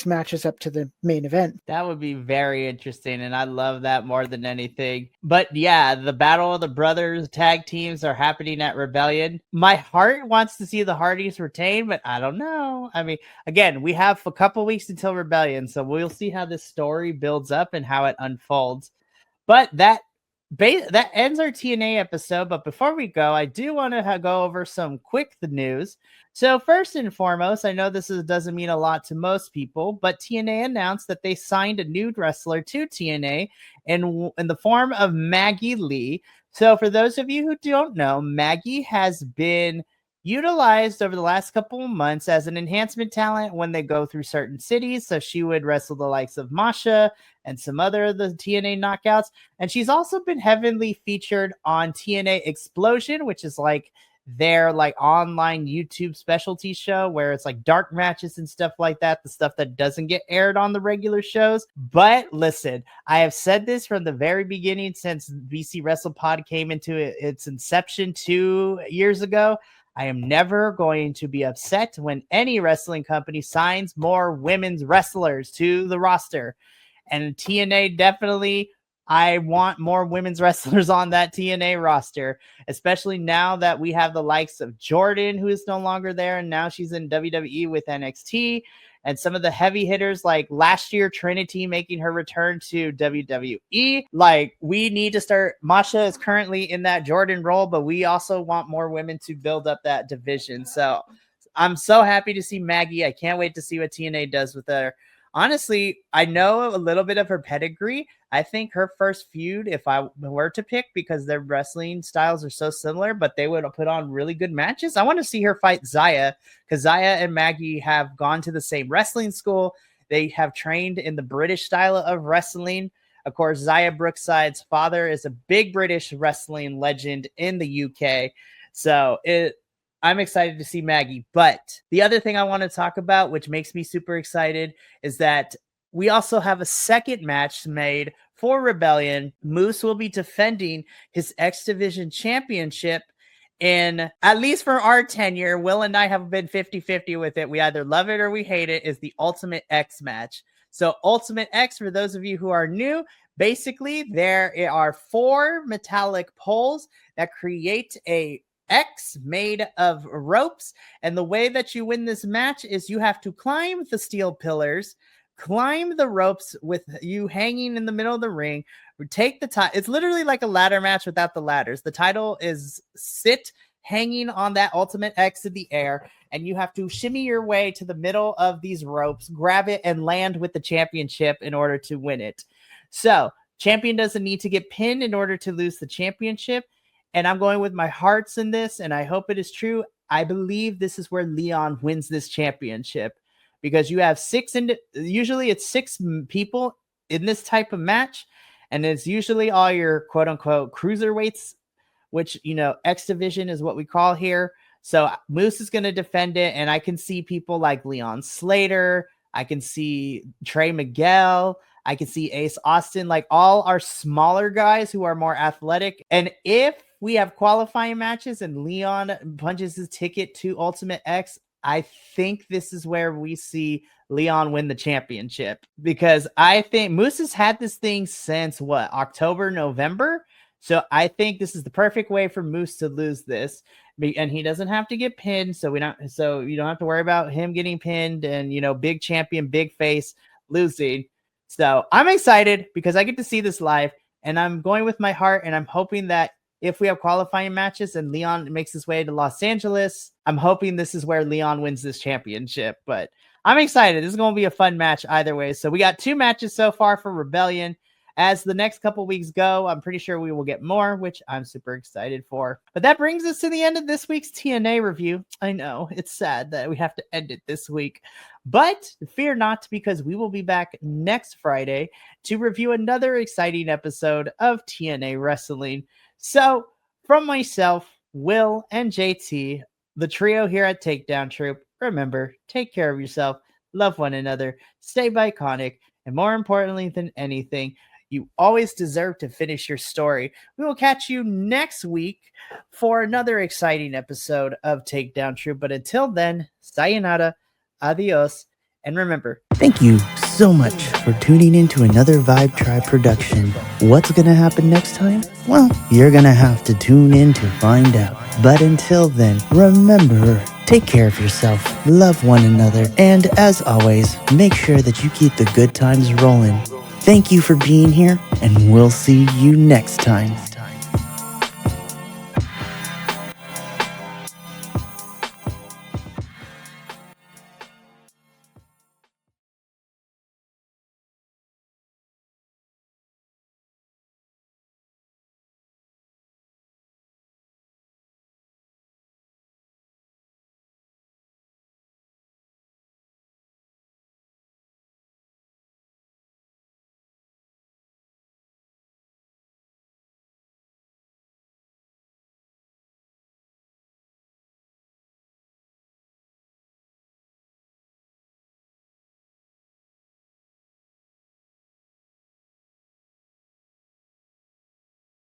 matches up to the main event. That would be very interesting, and I love that more than anything. But yeah, the Battle of the Brothers tag teams are happening at Rebellion. My heart wants to see the Hardys retain, but I don't know. I mean, again, we have a couple weeks until Rebellion, so we'll see how this story builds up and how it unfolds. But that ends our TNA episode. But before we go, I do want to go over some quick news. So first and foremost, I know this doesn't mean a lot to most people, but TNA announced that they signed a new wrestler to TNA in the form of Maggie Lee. So for those of you who don't know, Maggie has been utilized over the last couple of months as an enhancement talent when they go through certain cities. So she would wrestle the likes of Masha and some other of the TNA knockouts. And she's also been heavily featured on TNA Explosion, which is like their like online YouTube specialty show where it's like dark matches and stuff like that, the stuff that doesn't get aired on the regular shows. But listen, I have said this from the very beginning since BC WrestlePod came into its inception 2 years ago. I am never going to be upset when any wrestling company signs more women's wrestlers to the roster. And TNA definitely, I want more women's wrestlers on that TNA roster, especially now that we have the likes of Jordan, who is no longer there, and now she's in WWE with NXT, and some of the heavy hitters like last year Trinity making her return to WWE. Like, we need to start. Masha is currently in that Jordan role, but we also want more women to build up that division. So I'm so happy to see Maggie. I can't wait to see what TNA does with her. Honestly, I know a little bit of her pedigree. I think her first feud, if I were to pick, because their wrestling styles are so similar, but they would put on really good matches. I want to see her fight Zaya, because Zaya and Maggie have gone to the same wrestling school. They have trained in the British style of wrestling. Of course, Zaya Brookside's father is a big British wrestling legend in the UK. So I'm excited to see Maggie. But the other thing I want to talk about, which makes me super excited, is that we also have a second match made for Rebellion. Moose will be defending his X Division championship in, at least for our tenure, Will and I have been 50-50 with it. We either love it or we hate it, is the Ultimate X match. So Ultimate X, for those of you who are new, basically there are 4 metallic poles that create a X made of ropes, and the way that you win this match is you have to climb the steel pillars, climb the ropes with you hanging in the middle of the ring, take the title. It's literally like a ladder match without the ladders. The title is sit hanging on that Ultimate X in the air, and you have to shimmy your way to the middle of these ropes, grab it, and land with the championship in order to win it. So champion doesn't need to get pinned in order to lose the championship. And I'm going with my hearts in this, and I hope it is true. I believe this is where Leon wins this championship, because you have usually it's 6 people in this type of match, and it's usually all your quote unquote cruiserweights, which, X Division is what we call here. So Moose is going to defend it, and I can see people like Leon Slater. I can see Trey Miguel. I can see Ace Austin, like all our smaller guys who are more athletic. And if we have qualifying matches and Leon punches his ticket to Ultimate X, I think this is where we see Leon win the championship, because I think Moose has had this thing since what, October, November. So I think this is the perfect way for Moose to lose this, and he doesn't have to get pinned. So you don't have to worry about him getting pinned and, big champion, big face losing. So I'm excited because I get to see this live, and I'm going with my heart, and I'm hoping that if we have qualifying matches and Leon makes his way to Los Angeles, I'm hoping this is where Leon wins this championship. But I'm excited. This is going to be a fun match either way. So we got 2 matches so far for Rebellion. As the next couple weeks go, I'm pretty sure we will get more, which I'm super excited for. But that brings us to the end of this week's TNA review. I know it's sad that we have to end it this week, but fear not, because we will be back next Friday to review another exciting episode of TNA Wrestling. So from myself, Will, and JT, the trio here at Takedown Troupe, remember, take care of yourself, love one another, stay Bi-Conic, and more importantly than anything, you always deserve to finish your story. We will catch you next week for another exciting episode of Takedown Troupe. But until then, sayonara, adios, and remember, thank you so much for tuning in to another Vibe Tribe production. What's gonna happen next time? Well, you're gonna have to tune in to find out. But until then, remember, take care of yourself, love one another, and as always, make sure that you keep the good times rolling. Thank you for being here, and we'll see you next time.